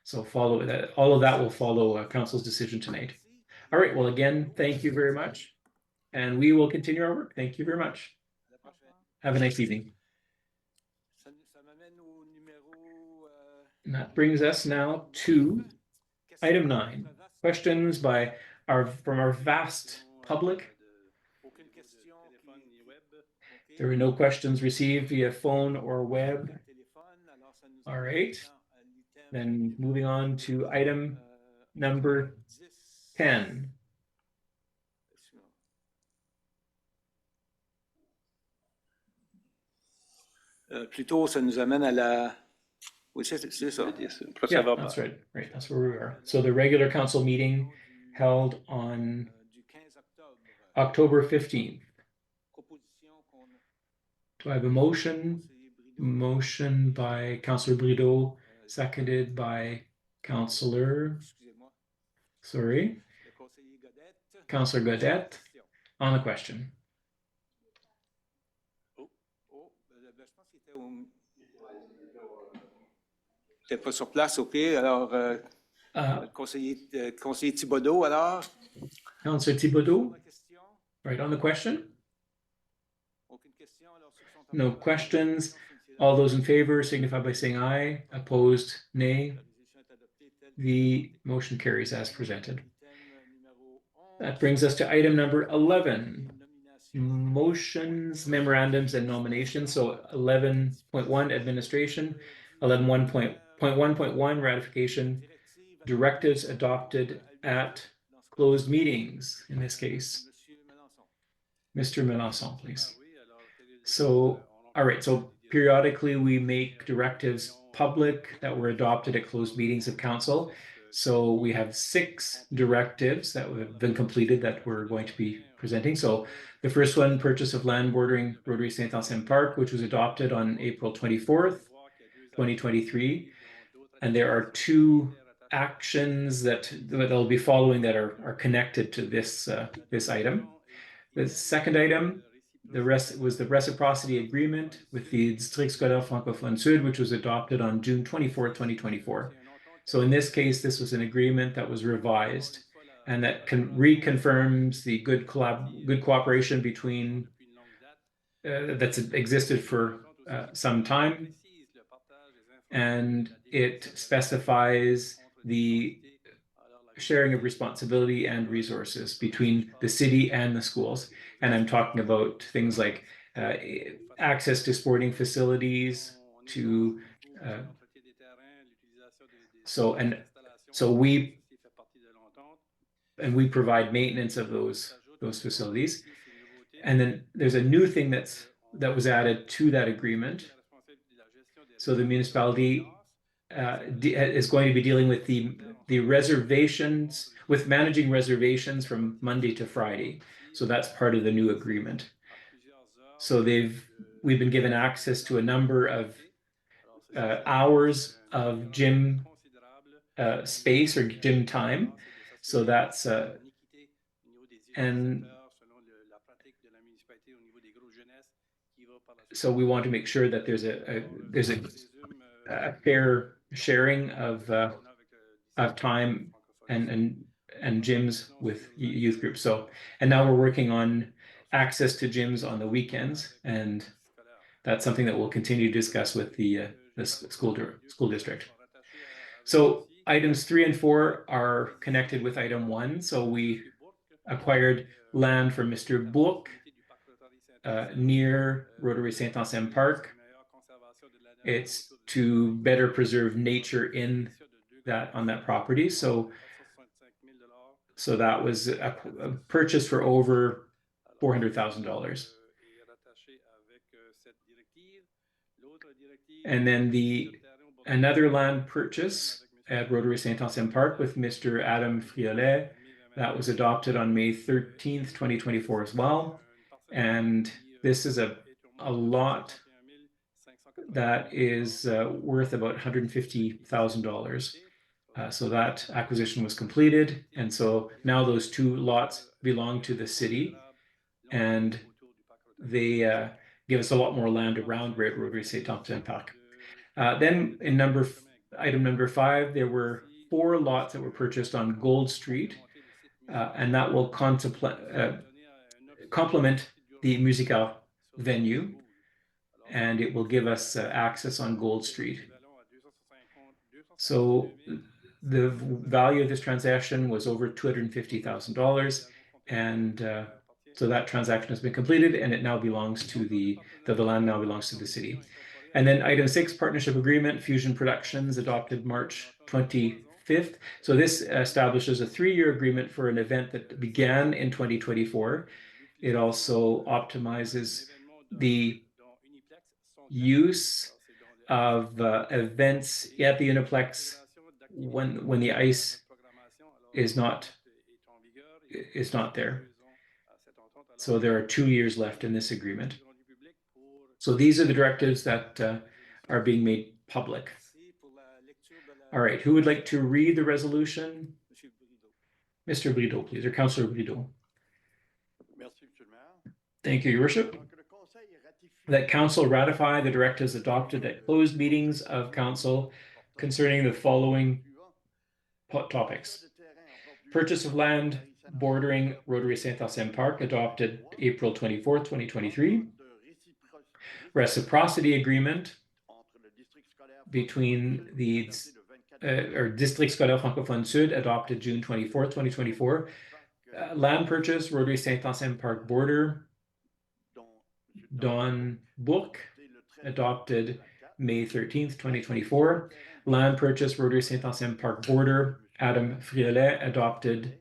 So follow that. All of that will follow council's decision tonight. All right. Well, again, thank you very much, and we will continue our work. Thank you very much. Have a nice evening. And that brings us now to item 9, questions from our vast public. There were no questions received via phone or web. All right. Then moving on to item number 10. Plutôt, ça nous amène à la... Oui, c'est ça. Yeah, that's right. Right, that's where we are. So the regular council meeting held on October 15th. Do I have a motion? Motion by Councillor Brideau, seconded by Councillor Godette on the question. T'es pas sur place, OK. Alors, conseiller Thibodeau, alors. Councillor Thibodeau, right on the question? No questions. All those in favor signify by saying aye. Opposed, nay. The motion carries as presented. That brings us to item number 11. motions, memorandums, and nominations. So 11.1 administration, 11.1.1 ratification, directives adopted at closed meetings, in this case. Mr. Melanson, please. So, all right, so periodically we make directives public that were adopted at closed meetings of council. So we have 6 directives that have been completed that we're going to be presenting. So the first one, purchase of land bordering Rotary Saint-Anselme Park, which was adopted on April 24th, 2023. And there are 2 actions that will be following that are connected to this, this item. The second item, the rest was the reciprocity agreement with the District Scolaire Francophone Sud, which was adopted on June 24th, 2024. So in this case, this was an agreement that was revised and that reconfirms the good cooperation between that's existed for some time, and it specifies the sharing of responsibility and resources between the city and the schools. And I'm talking about things like access to sporting facilities, to we provide maintenance of those facilities. And then there's a new thing that was added to that agreement. So the municipality is going to be dealing with the reservations, with managing reservations from Monday to Friday. So that's part of the new agreement. So we've been given access to a number of hours of gym space or gym time. So that's and so we want to make sure that there's a fair sharing of time and gyms with youth groups. So, and now we're working on access to gyms on the weekends, and that's something that we'll continue to discuss with the school district. So items 3 and 4 are connected with item 1. So we acquired land from Mr. Bourque near Rotary Saint-Anselme Park. It's to better preserve nature on that property. So that was a purchase for over $400,000. And then another land purchase at Rotary Saint-Anselme Park with Mr. Adam Friolet, that was adopted on May 13th, 2024 as well. And this is a lot that is worth about $150,000. So that acquisition was completed. And so now those 2 lots belong to the city, and they give us a lot more land around Rotary Saint-Anselme Park. Then in item number 5, there were 4 lots that were purchased on Gold Street, and that will complement the musical venue, and it will give us access on Gold Street. So the value of this transaction was over $250,000, and so that transaction has been completed, and it now belongs to the land now belongs to the city. And then item 6, partnership agreement, Fusion Productions, adopted March 25th. So this establishes a 3-year agreement for an event that began in 2024. It also optimizes the use of events at the Uniplex when the ice is not there. So there are 2 years left in this agreement. So these are the directives that are being made public. All right, who would like to read the resolution? Mr. Brideau, please, or Councillor Brideau. Thank you, Your Worship. That Council ratify the directives adopted at closed meetings of Council concerning the following topics. Purchase of land bordering Rotary Saint-Anselme Park, adopted April 24th, 2023. Reciprocity agreement between the District Scolaire Francophone Sud, adopted June 24th, 2024. Land purchase, Rotary Saint-Anselme Park border, Don Book, adopted May 13th, 2024. Land purchase, Rotary Saint-Ancien Park border, Adam Friolet, adopted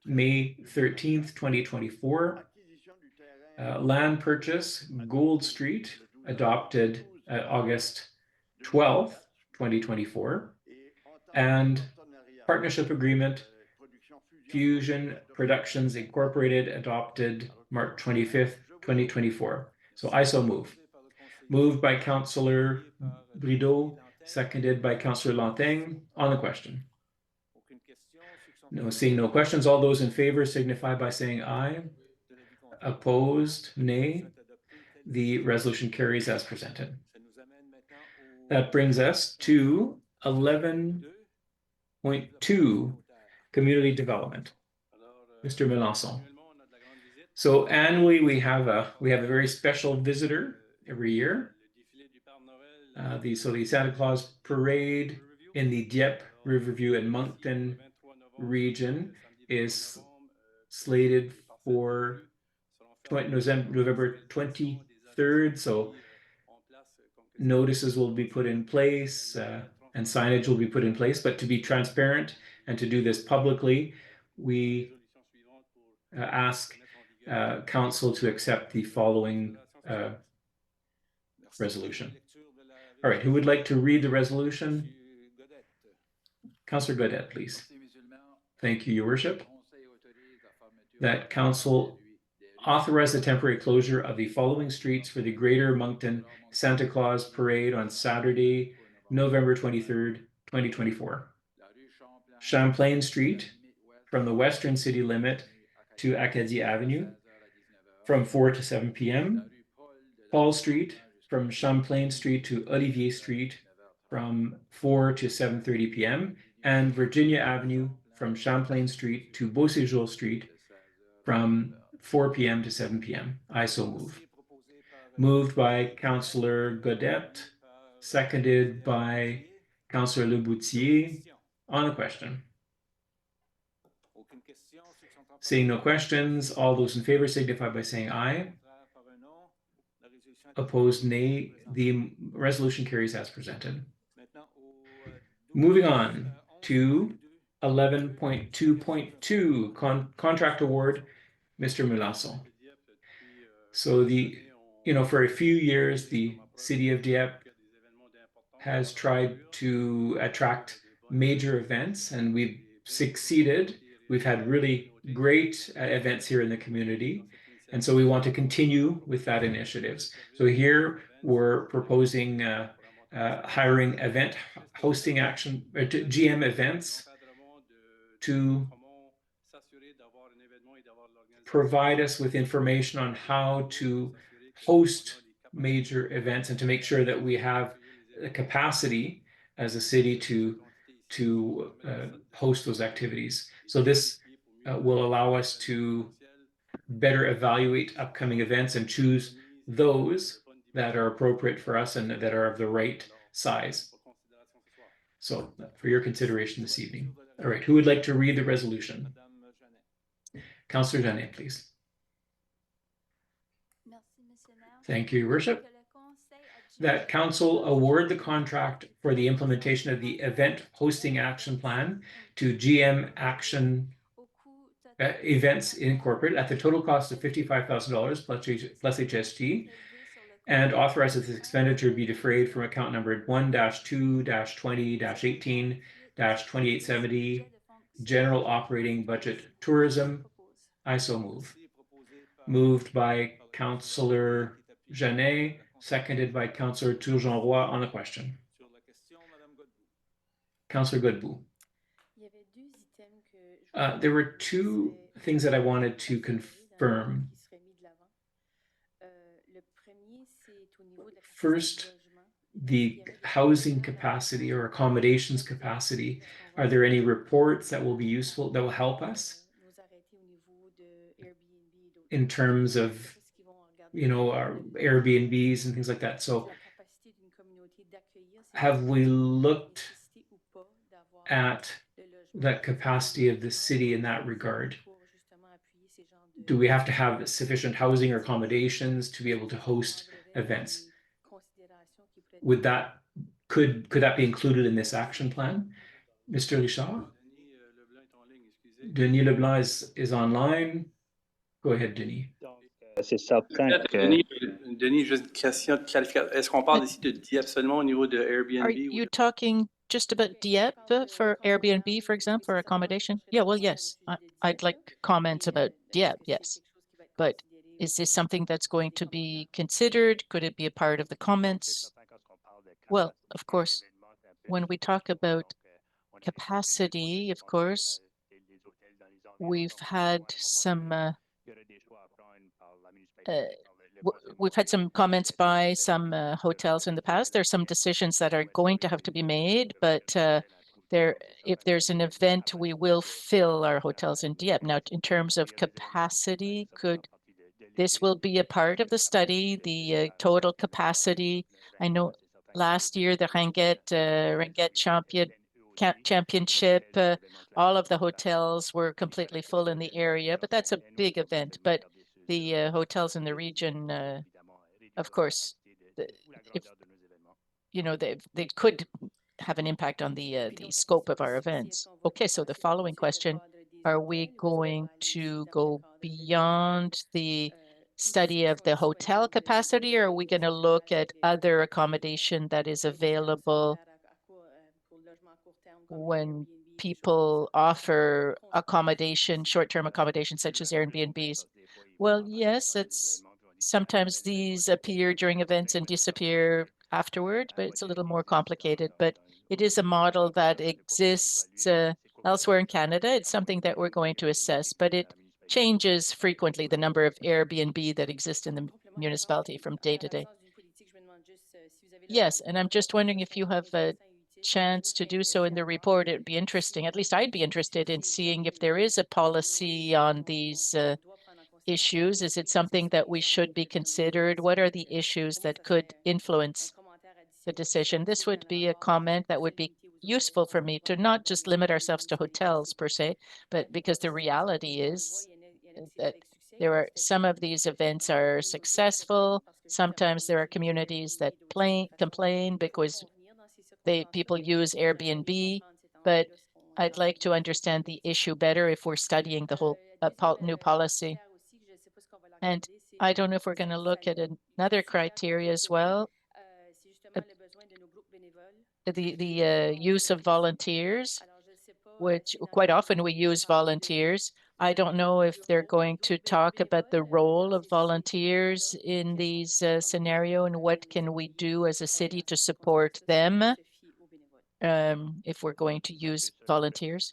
May 13th, 2024. Land purchase, Gold Street, adopted August 12th, 2024. And partnership agreement, Fusion Productions Incorporated, adopted March 25th, 2024. So I so move. Moved by Councillor Brideau, seconded by Councillor Lantaigne. On the question. No, seeing no questions, all those in favor signify by saying aye. Opposed, nay. The resolution carries as presented. That brings us to 11.2, community development. Mr. Melanson. So annually we have a very special visitor every year. The Santa Claus parade in the Dieppe, Riverview, and Moncton region is slated for November 23rd. So notices will be put in place and signage will be put in place. But to be transparent and to do this publicly, we ask Council to accept the following resolution. All right, who would like to read the resolution? Councillor Godet, please. Thank you, Your Worship. That Council authorize the temporary closure of the following streets for the Greater Moncton Santa Claus Parade on Saturday, November 23rd, 2024. Champlain Street from the western city limit to Acadie Avenue from 4 to 7 p.m. Paul Street from Champlain Street to Olivier Street from 4 to 7:30 p.m. and Virginia Avenue from Champlain Street to Beauséjour Street from 4 p.m. to 7 p.m. I so move. Moved by Councillor Godet, seconded by Councillor Leboutier. On the question. Seeing no questions, all those in favor signify by saying aye. Opposed, nay. The resolution carries as presented. Moving on to 11.2.2, contract award, Mr. Melanson. So for a few years, the city of Dieppe has tried to attract major events, and we've succeeded. We've had really great events here in the community, and so we want to continue with that initiatives. So here we're proposing hiring event hosting action GM events to provide us with information on how to host major events and to make sure that we have the capacity as a city to host those activities. So this will allow us to better evaluate upcoming events and choose those that are appropriate for us and that are of the right size. So for your consideration this evening. All right, who would like to read the resolution? Councillor Janet, please. Thank you, Your Worship. That Council award the contract for the implementation of the Event Hosting Action Plan to GM Action Events Incorporated at the total cost of $55,000 plus HST, and authorize that this expenditure be defrayed from account number 1-2-20-18-2870, General Operating Budget Tourism. I so move. Moved by Councillor Janet, seconded by Councillor Turgeon-Roy. On the question. Councillor Godbout. There were two things that I wanted to confirm. First, the housing capacity or accommodations capacity. Are there any reports that will be useful, that will help us in terms of, our Airbnbs and things like that? So have we looked at that capacity of the city in that regard? do we have to have sufficient housing or accommodations to be able to host events? Could that be included in this action plan? Mr. Richard? Denis Leblanc is online. Go ahead, Denis. C'est certain Peut-être, que Denis, juste une question de clarification. Est-ce qu'on parle ici de Dieppe seulement au niveau de Airbnb? Are you talking just about Dieppe for Airbnb, for example, for accommodation? Yeah, well, yes, I'd like comments about Dieppe, yes. But is this something that's going to be considered? Could it be a part of the comments? Well, of course, when we talk about capacity, of course, we've had some we've had some comments by some hotels in the past. There's some decisions that are going to have to be made, but if there's an event, we will fill our hotels in Dieppe. Now, in terms of capacity, this will be a part of the study, the total capacity. I know last year the Ringuette Championship, all of the hotels were completely full in the area, but that's a big event. But the hotels in the region, of course, if they could have an impact on the scope of our events. Okay, so the following question: are we going to go beyond the study of the hotel capacity, or are we going to look at other accommodation that is available when people offer accommodation, short-term accommodation, such as Airbnbs? Well, yes, sometimes these appear during events and disappear afterward, but it's a little more complicated. But it is a model that exists elsewhere in Canada. It's something that we're going to assess, but it changes frequently, the number of Airbnb that exist in the municipality from day to day. Yes, and I'm just wondering if you have a chance to do so in the report. It would be interesting. At least I'd be interested in seeing if there is a policy on these issues. Is it something that we should be considered? What are the issues that could influence the decision? This would be a comment that would be useful for me to not just limit ourselves to hotels per se, but because the reality is that some of these events are successful. Sometimes there are communities that complain because people use Airbnb, but I'd like to understand the issue better if we're studying the whole new policy. And I don't know if we're going to look at another criteria as well, the use of volunteers, which quite often we use volunteers. I don't know if they're going to talk about the role of volunteers in these scenario and what can we do as a city to support them if we're going to use volunteers.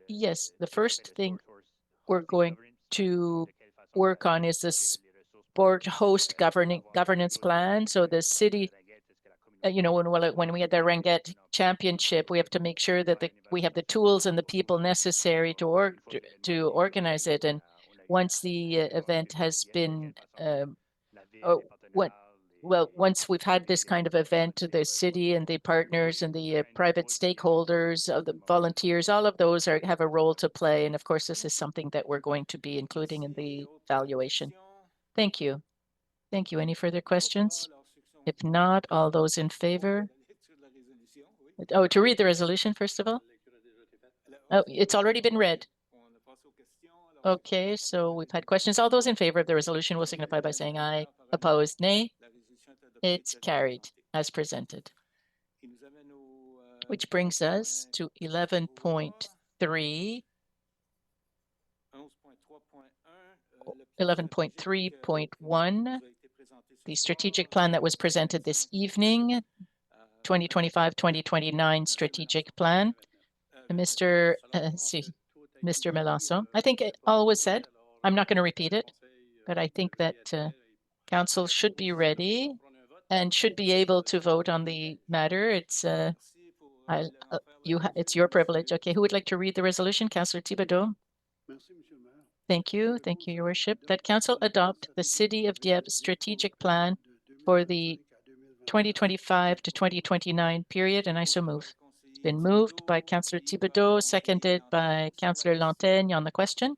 Yes, the first thing we're going to work on is the sport host governance plan. So the city, when we had the Ringuette Championship, we have to make sure that we have the tools and the people necessary to organize it. And once the event has been, once we've had this kind of event, the city and the partners and the private stakeholders, the volunteers, all of those have a role to play. And of course, this is something that we're going to be including in the evaluation. Thank you. Thank you. Any further questions? If not, all those in favor? Oh, to read the resolution, first of all? Oh, it's already been read. Okay, so we've had questions. All those in favor of the resolution will signify by saying aye. Opposed, nay. It's carried as presented. Which brings us to 11.3. 11.3.1, the strategic plan that was presented this evening, 2025-2029 strategic plan. Mr. Melanson, I think all was said. I'm not going to repeat it, but I think that council should be ready and should be able to vote on the matter. It's your privilege. Okay, who would like to read the resolution? Councillor Thibodeau. Thank you, Your Worship. That council adopt the City of Dieppe strategic plan for the 2025 to 2029 period, and I so move. It's been moved by Councillor Thibodeau, seconded by Councillor Lantaigne on the question.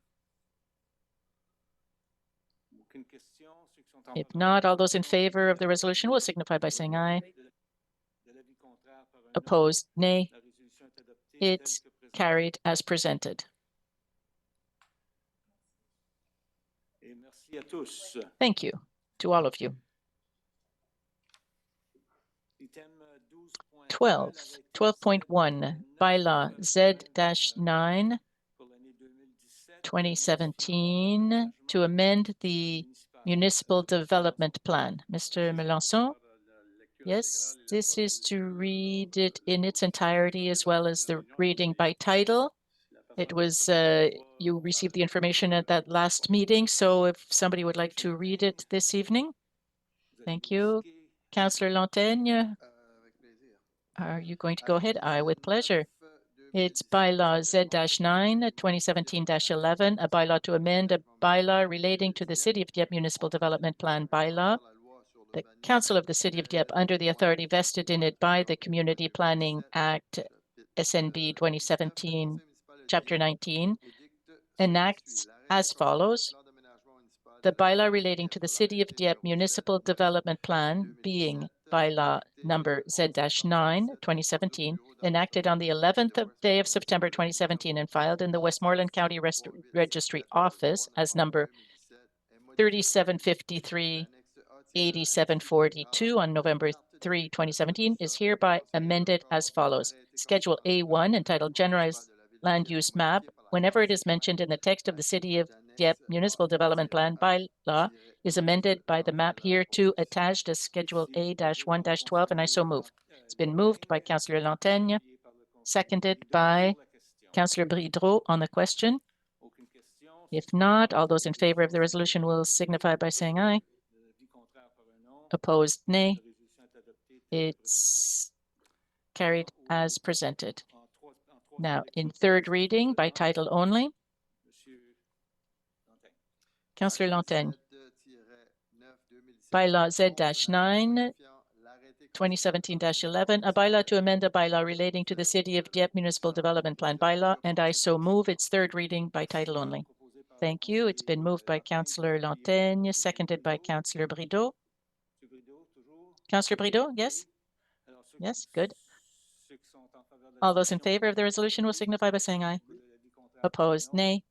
If not, all those in favor of the resolution will signify by saying aye. Opposed, nay. It's carried as presented. Et merci à tous. Thank you to all of you. Item 12.1, bylaw Z-9 2017 to amend the municipal development plan. Mr. Melançon? Yes, this is to read it in its entirety as well as the reading by title. It was, you received the information at that last meeting, so if somebody would like to read it this evening. Thank you. Councillor Lantaigne, are you going to go ahead? With pleasure. It's bylaw Z-9, 2017-11, a bylaw to amend a bylaw relating to the City of Dieppe Municipal Development Plan bylaw. The Council of the City of Dieppe, under the authority vested in it by the Community Planning Act, SNB 2017, Chapter 19, enacts as follows. The bylaw relating to the City of Dieppe Municipal Development Plan, being bylaw number Z-9, 2017, enacted on the 11th day of September 2017 and filed in the Westmoreland County Registry Office as number 3753-8742 on November 3, 2017, is hereby amended as follows. Schedule A1, entitled Generalized Land Use Map, whenever it is mentioned in the text of the City of Dieppe Municipal Development Plan bylaw, is amended by the map hereto attached as Schedule A-1-12, and I so move. It's been moved by Councillor Lantaigne, seconded by Councillor Bridreau on the question. If not, all those in favor of the resolution will signify by saying aye. Opposed, nay. It's carried as presented. Now, in third reading by title only, Councillor Lantaigne. Bylaw Z-9, 2017-11, a bylaw to amend a bylaw relating to the City of Dieppe Municipal Development Plan bylaw, and I so move its third reading by title only. Thank you. It's been moved by Councillor Lantaigne, seconded by Councillor Bridreau. Councillor Bridreau, yes? Yes, good. All those in favor of the resolution will signify by saying aye. Opposed, nay.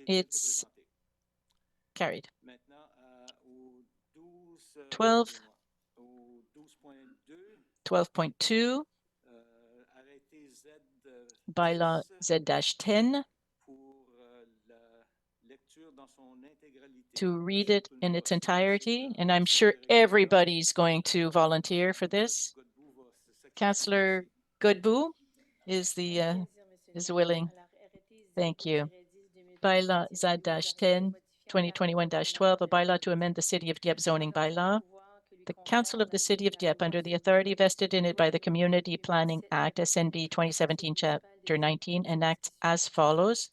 It's carried. 12.2, bylaw Z-10, to read it in its entirety, and I'm sure everybody's going to volunteer for this. Councillor Godbout is willing. Thank you. Bylaw Z-10, 2021-12, a bylaw to amend the City of Dieppe zoning bylaw. The Council of the City of Dieppe, under the authority vested in it by the Community Planning Act, SNB 2017, Chapter 19, enacts as follows.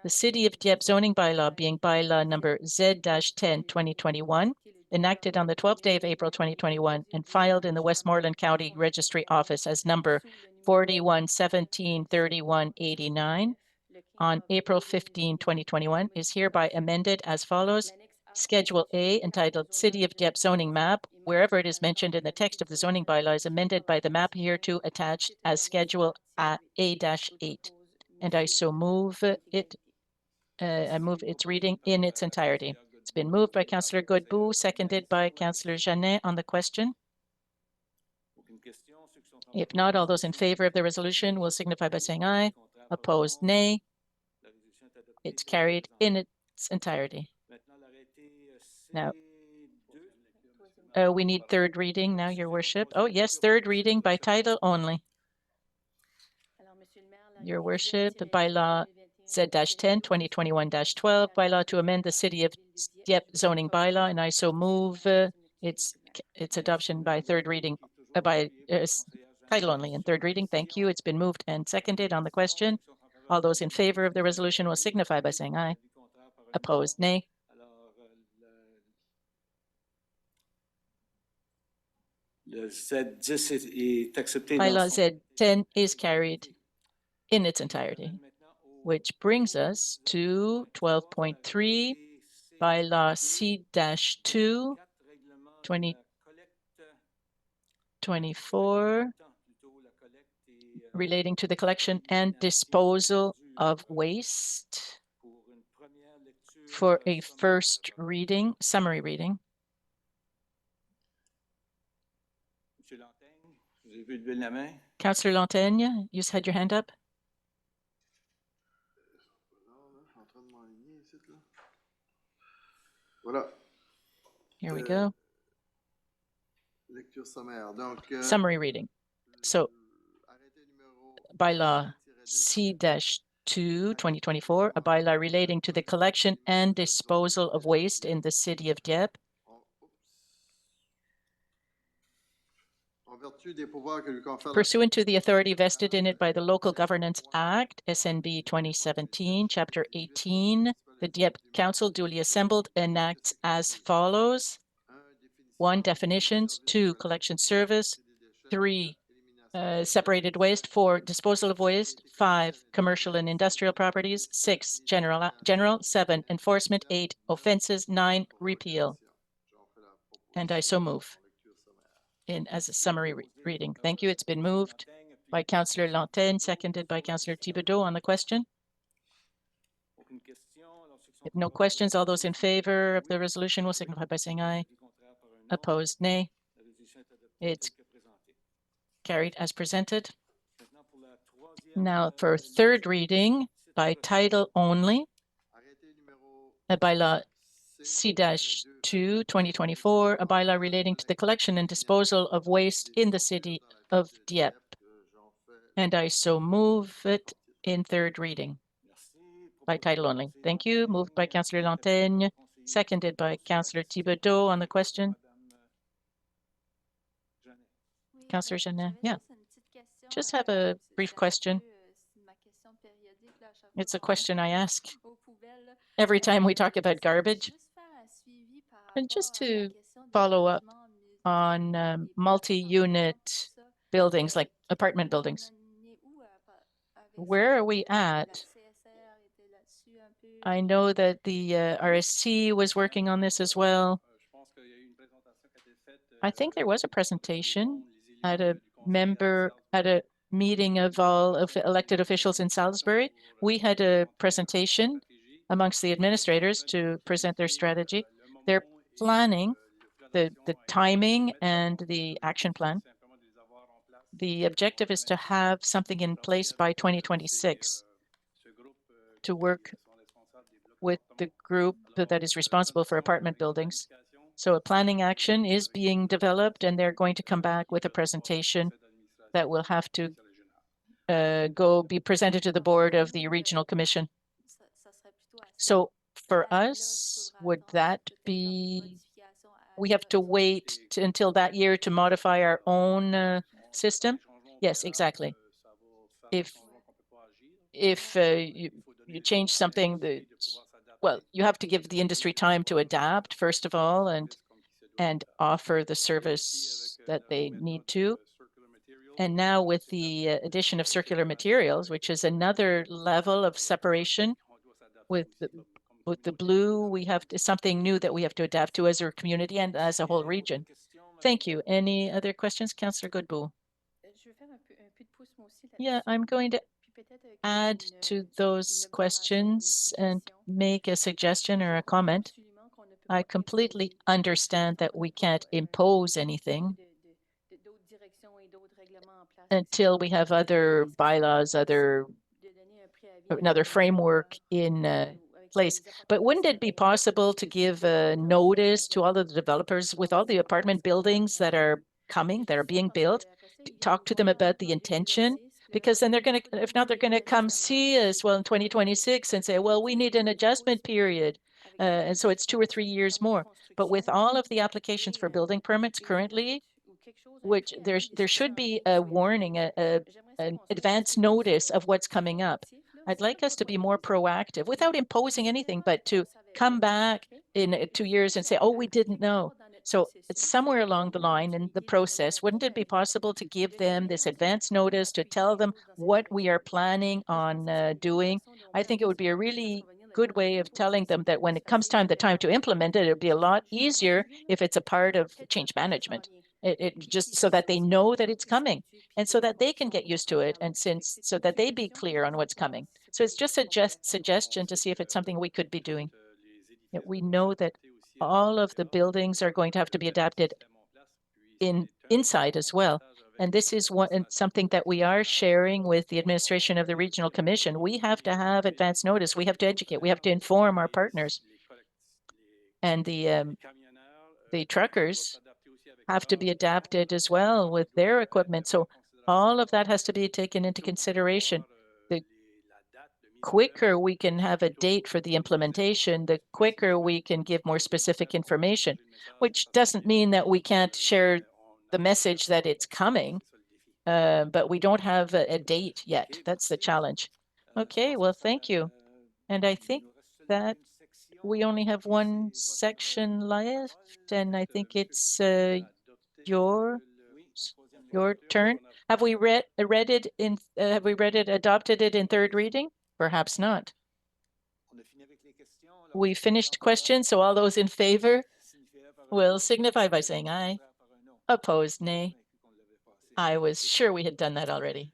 The City of Dieppe zoning bylaw, being bylaw number Z-10, 2021, enacted on the 12th day of April 2021 and filed in the Westmoreland County Registry Office as number 41173189 on April 15, 2021, is hereby amended as follows. Schedule A, entitled City of Dieppe Zoning Map, wherever it is mentioned in the text of the zoning bylaw, is amended by the map hereto attached as Schedule A-8. And I so move it. I move its reading in its entirety. It's been moved by Councillor Godbout, seconded by Councillor Jeannet on the question. If not, all those in favor of the resolution will signify by saying aye. Opposed, nay. It's carried in its entirety. Now, we need third reading now, Your Worship. Oh, yes, third reading by title only. Your Worship, bylaw Z-10, 2021-12, bylaw to amend the City of Dieppe zoning bylaw, and I so move its adoption by third reading, by title only and third reading. Thank you. It's been moved and seconded on the question. All those in favor of the resolution will signify by saying aye. Opposed, nay. Bylaw Z-10 is carried in its entirety, which brings us to 12.3, bylaw C-2, 2024, relating to the collection and disposal of waste for a first reading, summary reading. Monsieur Lantaigne, vous avez vu lever la main? Councillor Lantaigne, you had your hand up. Voilà. Here we go. Lecture sommaire. Donc, Summary reading. So, bylaw C-2, 2024, a bylaw relating to the collection and disposal of waste in the city of Dieppe. en vertu des pouvoirs que lui confère la Pursuant to the authority vested in it by the Local Governance Act, SNB 2017, Chapter 18, the Dieppe Council duly assembled enacts as follows. 1. Definitions. 2. Collection service. 3. Separated waste. 4. Disposal of waste. 5. Commercial and industrial properties. 6. General. 7. Enforcement. 8. Offenses. 9. Repeal. And I so move in as a summary reading. Thank you. It's been moved by Councillor Lantaigne, seconded by Councillor Thibodeau on the question. If no questions, all those in favor of the resolution will signify by saying aye. Opposed, nay. It's carried as presented. Now for third reading by title only, a bylaw C-2, 2024, a bylaw relating to the collection and disposal of waste in the city of Dieppe. And I so move it in third reading by title only. Thank you. Moved by Councillor Lantaigne, seconded by Councillor Thibodeau on the question. Councillor Jeannet, yeah. Just have a brief question. It's a question I ask every time we talk about garbage. And just to follow up on multi-unit buildings, like apartment buildings. Where are we at? I know that the RSC was working on this as well. I think there was a presentation at a meeting of all of elected officials in Salisbury. We had a presentation amongst the administrators to present their strategy. They're planning the timing and the action plan. The objective is to have something in place by 2026 to work with the group that is responsible for apartment buildings. So a planning action is being developed, and they're going to come back with a presentation that will have to be presented to the board of the regional commission. So for us, would that be, we have to wait until that year to modify our own system? Yes, exactly. If you change something that, well, you have to give the industry time to adapt, first of all, and offer the service that they need to. And now with the addition of circular materials, which is another level of separation with the blue, we have something new that we have to adapt to as a community and as a whole region. Thank you. Any other questions, Councillor Godbout? Yeah, I'm going to add to those questions and make a suggestion or a comment. I completely understand that we can't impose anything until we have other bylaws, another framework in place. But wouldn't it be possible to give a notice to all of the developers with all the apartment buildings that are coming, that are being built, to talk to them about the intention? Because then they're going to, if not, they're going to come see us, well, in 2026 and say, well, we need an adjustment period. And so it's 2 or 3 years more. But with all of the applications for building permits currently, which there should be a warning, an advance notice of what's coming up. I'd like us to be more proactive without imposing anything, but to come back in 2 years and say, oh, we didn't know. So it's somewhere along the line in the process, wouldn't it be possible to give them this advance notice, to tell them what we are planning on doing? I think it would be a really good way of telling them that when it comes the time to implement it, it'll be a lot easier if it's a part of change management. It just so that they know that it's coming and so that they can get used to it and so that they be clear on what's coming. So it's just a suggestion to see if it's something we could be doing. We know that all of the buildings are going to have to be adapted inside as well. And this is something that we are sharing with the administration of the Regional Commission. We have to have advance notice. We have to educate. We have to inform our partners. And the truckers have to be adapted as well with their equipment. So all of that has to be taken into consideration. The quicker we can have a date for the implementation, the quicker we can give more specific information, which doesn't mean that we can't share the message that it's coming, but we don't have a date yet. That's the challenge. Okay, well, thank you. And I think that we only have one section left, and I think it's your turn. Have we adopted it in third reading? Perhaps not. We finished questions, so all those in favor will signify by saying aye. Opposed, nay. I was sure we had done that already.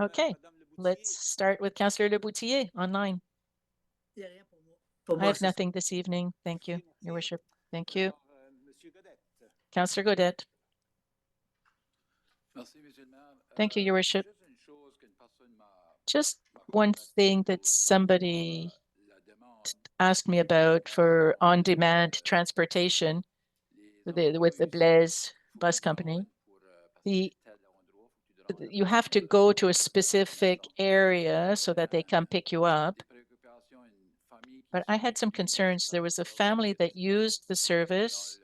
Okay, let's start with Councillor Le Boutier online. I have nothing this evening. Thank you, Your Worship. Thank you. Councillor Gaudette. Thank you, Your Worship. Just one thing that somebody asked me about for on-demand transportation with the Blaise bus company. You have to go to a specific area so that they come pick you up. But I had some concerns. There was a family that used the service.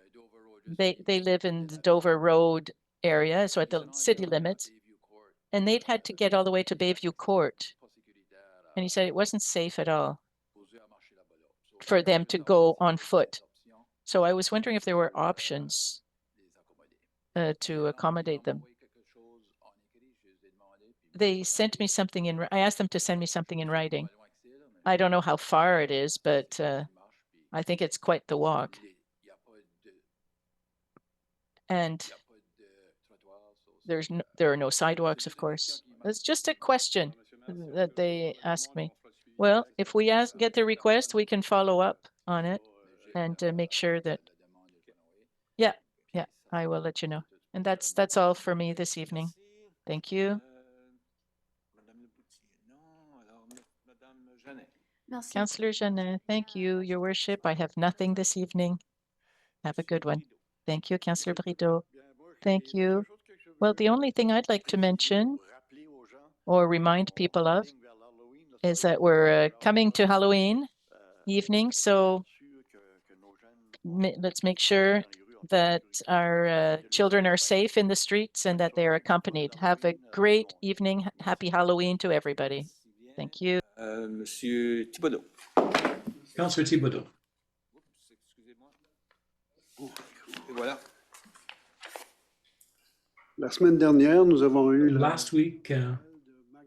They live in the Dover Road area, so at the city limits, and they'd had to get all the way to Bayview Court. And he said it wasn't safe at all for them to go on foot. So I was wondering if there were options to accommodate them. They sent me something I asked them to send me something in writing. I don't know how far it is, but I think it's quite the walk. And there are no sidewalks, of course. It's just a question that they asked me. Well, if we get the request, we can follow up on it and make sure that, yeah, I will let you know. And that's all for me this evening. Thank you. Councillor Jeannet, thank you, Your Worship. I have nothing this evening. Have a good one. Thank you, Councillor Brideau. Thank you. Well, the only thing I'd like to mention or remind people of is that we're coming to Halloween evening, so let's make sure that our children are safe in the streets and that they are accompanied. Have a great evening. Happy Halloween to everybody. Thank you. Monsieur Thibodeau. Councillor Thibodeau. Et voilà. La semaine dernière, nous avons eu Last week,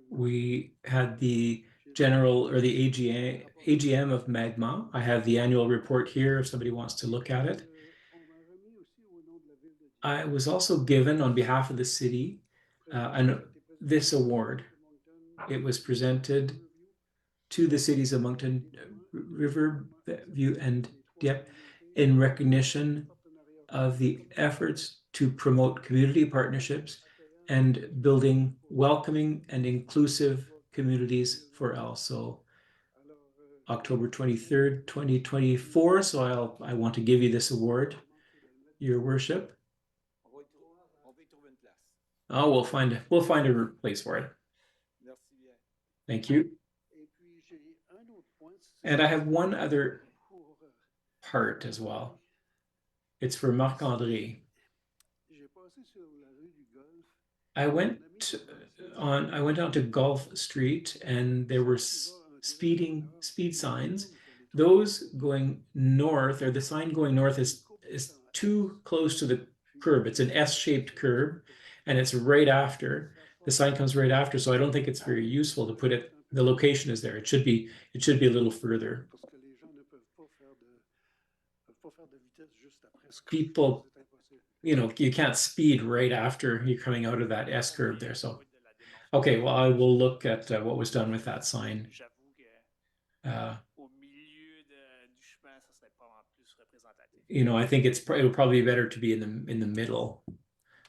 we had the general or the AGM of Magma. I have the annual report here if somebody wants to look at it. I was also given on behalf of the city this award. It was presented to the cities of Moncton, Riverview, and Dieppe in recognition of the efforts to promote community partnerships and building welcoming and inclusive communities for all. So October 23rd, 2024. So I want to give you this award, Your Worship. Oh, we'll find a place for it. Thank you. And I have one other part as well. It's for Marc-André. I went on to Gulf Street and there were speed signs. Those going north, or the sign going north is too close to the curb. It's an S-shaped curb and it's right after. the sign comes right after, so I don't think it's very useful to put it, the location is there. It should be a little further. Parce que les gens ne peuvent pas faire de vitesse juste après ce que People, c'est impossible. you know, you can't speed right after you're coming out of that S curve there. So, okay, well, I will look at what was done with that sign. You know, I think it would probably be better to be in the middle.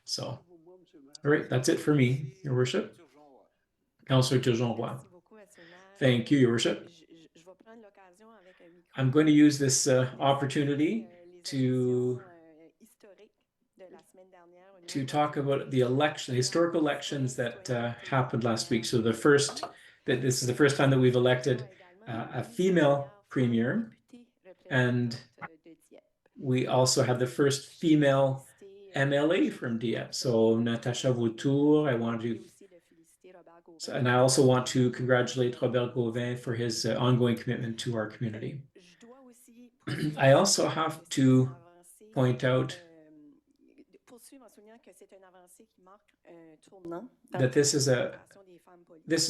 So, all right, that's it for me, Your Worship. Councillor Turgeon-Roy. Thank you, Your Worship. I'm going to use this opportunity to talk about the historical elections that happened last week. So this is the first time that we've elected a female premier, and we also have the first female MLA from Dieppe. So Natasha Vautour, and I also want to congratulate Robert Gauvin for his ongoing commitment to our community. I also have to point out that this is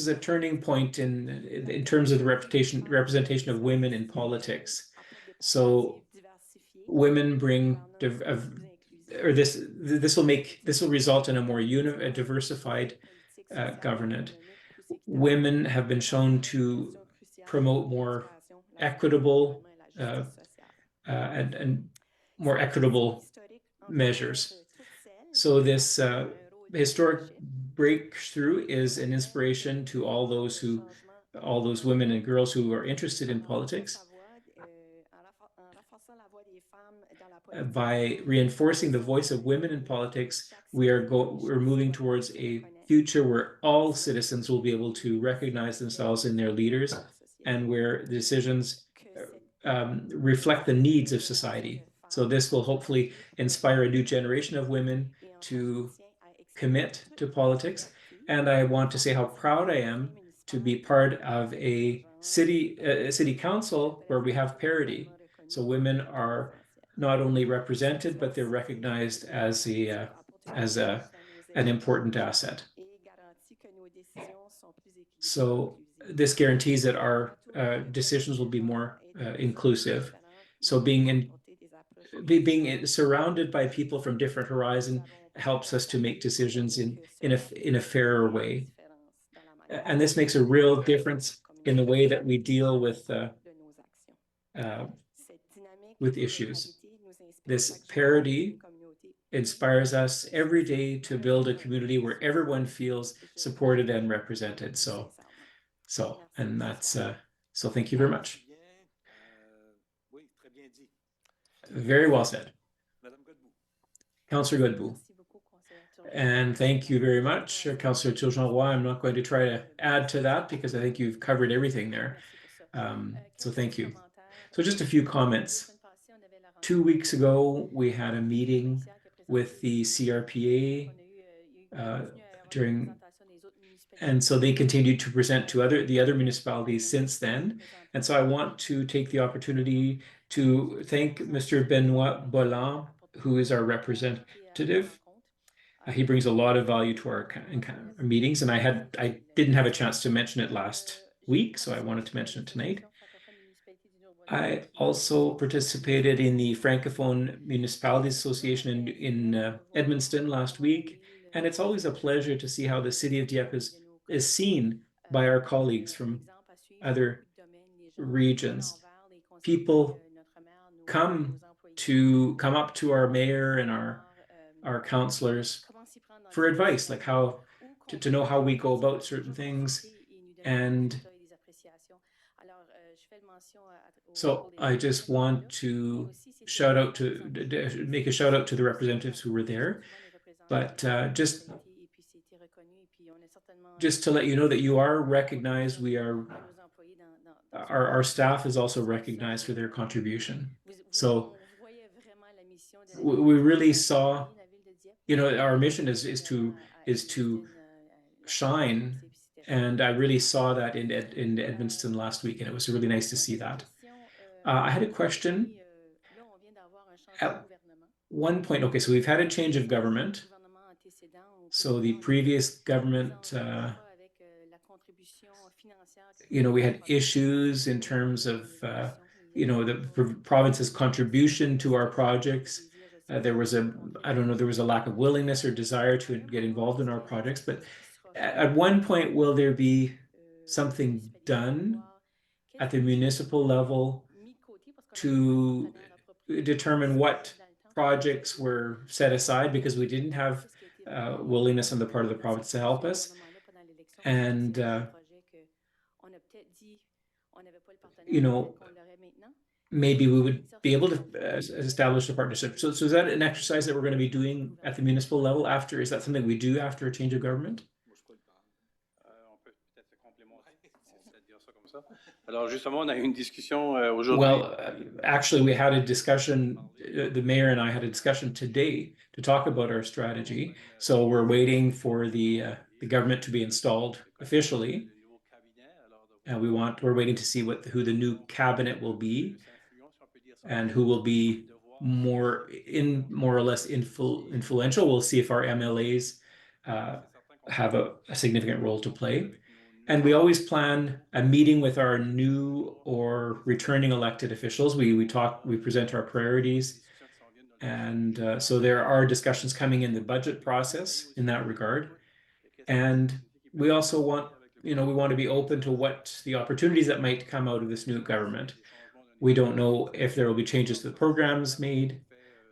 a turning point in terms of the representation of women in politics. So women bring this will result in a more diversified government. Women have been shown to promote more equitable and more equitable measures. So this historic breakthrough is an inspiration to all those women and girls who are interested in politics. By reinforcing the voice of women in politics, we're moving towards a future where all citizens will be able to recognize themselves in their leaders, and where decisions reflect the needs of society. So this will hopefully inspire a new generation of women to commit to politics. And I want to say how proud I am to be part of a city council where we have parity. So women are not only represented, but they're recognized as an important asset. So this guarantees that our decisions will be more inclusive. So being surrounded by people from different horizons helps us to make decisions in a fairer way. And this makes a real difference in the way that we deal with issues. This parity inspires us every day to build a community where everyone feels supported and represented. So thank you very much. Very well said. Councillor Godbout. And thank you very much, Councillor Turgeon-Roy. I'm not going to try to add to that because I think you've covered everything there. So thank you. So just a few comments. 2 weeks ago, we had a meeting with the CRPA and so they continued to present to the other municipalities since then. And so I want to take the opportunity to thank Mr. Benoit Bolland, who is our representative. He brings a lot of value to our meetings, and I didn't have a chance to mention it last week, so I wanted to mention it tonight. I also participated in the Francophone Municipalities Association in Edmundston last week, and it's always a pleasure to see how the city of Dieppe is seen by our colleagues from other regions. People come up to our mayor and our councillors for advice, like how to know how we go about certain things. And so I just want to make a shout out to the representatives who were there, but just to let you know that you are recognized. Our staff is also recognized for their contribution. So we really saw, our mission is to shine. And I really saw that in Edmundston last week, and it was really nice to see that. I had a question. At one point, okay, so we've had a change of government. So the previous government, we had issues in terms of, the province's contribution to our projects. There was there was a lack of willingness or desire to get involved in our projects. But at one point, will there be something done at the municipal level to determine what projects were set aside because we didn't have willingness on the part of the province to help us? And maybe we would be able to establish a partnership. So is that an exercise that we're going to be doing at the municipal level after? Is that something we do after a change of government? Alors justement, on a eu une discussion aujourd'hui. Well, actually, we had a discussion, the mayor and I had a discussion today to talk about our strategy. So we're waiting for the government to be installed officially. And we're waiting to see who the new cabinet will be and who will be more or less influential. We'll see if our MLAs have a significant role to play. And we always plan a meeting with our new or returning elected officials. We present our priorities. And so there are discussions coming in the budget process in that regard. And we also want, we want to be open to what the opportunities that might come out of this new government. We don't know if there will be changes to the programs made,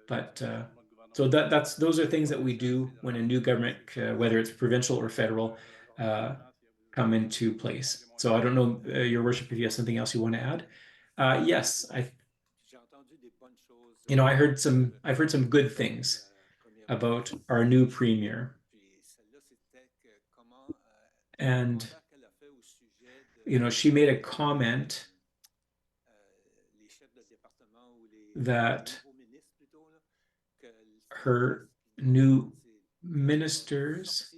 but so those are things that we do when a new government, whether it's provincial or federal, come into place. So I don't know, Your Worship, if you have something else you want to add. Yes, I've heard some good things about our new premier. And she made a comment that her new ministers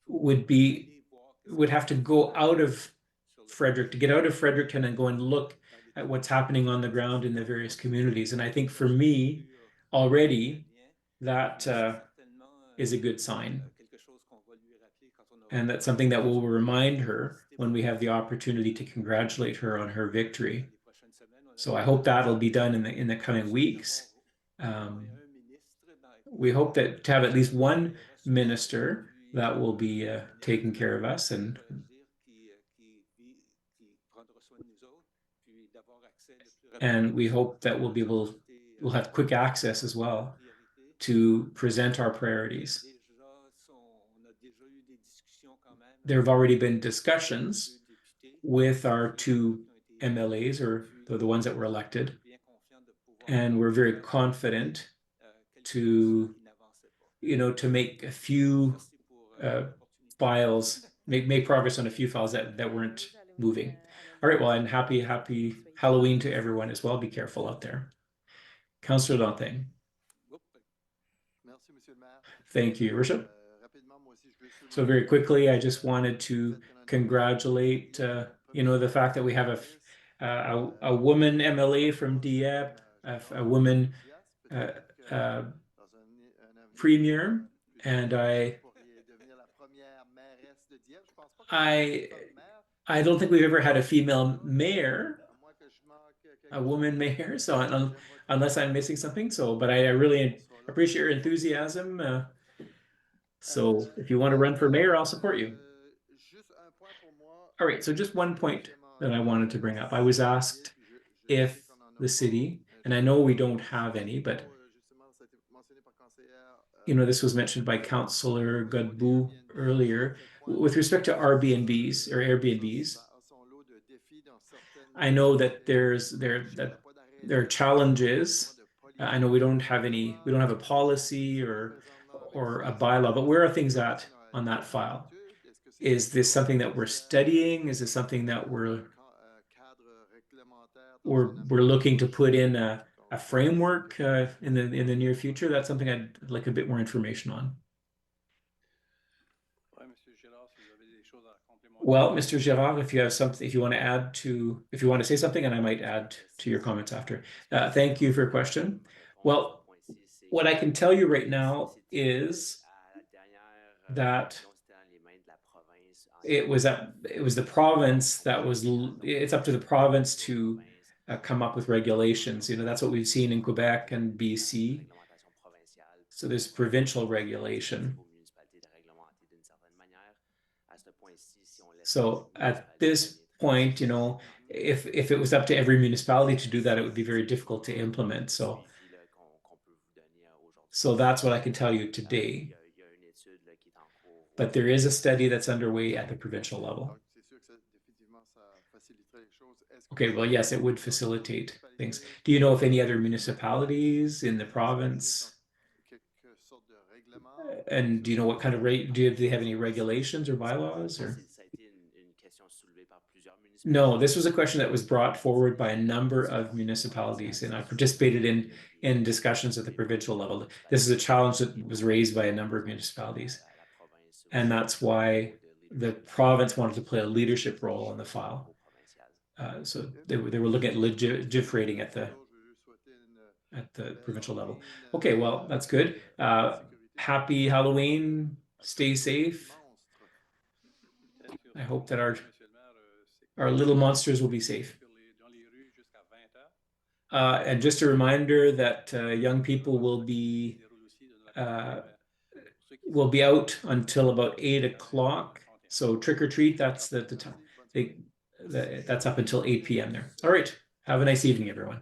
would have to go out of Fredericton and go and look at what's happening on the ground in the various communities. And I think for me, already, that is a good sign. And that's something that will remind her when we have the opportunity to congratulate her on her victory. So I hope that'll be done in the coming weeks. We hope to have at least one minister that will be taking care of us, and we hope that we'll have quick access as well to present our priorities. There have already been discussions with our two MLAs, or the ones that were elected, and we're very confident to make a few files, make progress on a few files that weren't moving. All right, well, and happy Halloween to everyone as well. Be careful out there. Councillor Dantin. Thank you, Your Worship. So very quickly, I just wanted to congratulate, the fact that we have a woman MLA from Dieppe, a woman premier, and I don't think we've ever had a female mayor, a woman mayor. So unless I'm missing something, but I really appreciate your enthusiasm. So if you want to run for mayor, I'll support you. All right, so just one point that I wanted to bring up. I was asked if the city, and I know we don't have any, but this was mentioned by Councillor Godbout earlier, with respect to Airbnbs. I know that there are challenges. I know we don't have a policy or a bylaw, but where are things at on that file? Is this something that we're studying? Is this something that we're looking to put in a framework in the near future? That's something I'd like a bit more information on. Well, Mr. Girard, if you have something, if you want to say something, and I might add to your comments after. Thank you for your question. Well, what I can tell you right now is that it was the province that was, it's up to the province to come up with regulations. You know, that's what we've seen in Quebec and BC. So there's provincial regulation. So at this point, you know, if it was up to every municipality to do that, it would be very difficult to implement. So that's what I can tell you today. But there is a study that's underway at the provincial level. Okay, well, yes, it would facilitate things. Do you know if any other municipalities in the province? And do you know what kind of do they have any regulations or bylaws or? No, this was a question that was brought forward by a number of municipalities, and I participated in discussions at the provincial level. This is a challenge that was raised by a number of municipalities, and that's why the province wanted to play a leadership role on the file. So they were looking at legiferating at the provincial level. Okay, well, that's good. Happy Halloween. Stay safe. I hope that our little monsters will be safe. And just a reminder that young people will be out until about 8 o'clock. So trick or treat, that's the time. That's up until 8 p.m. there. All right. Have a nice evening, everyone.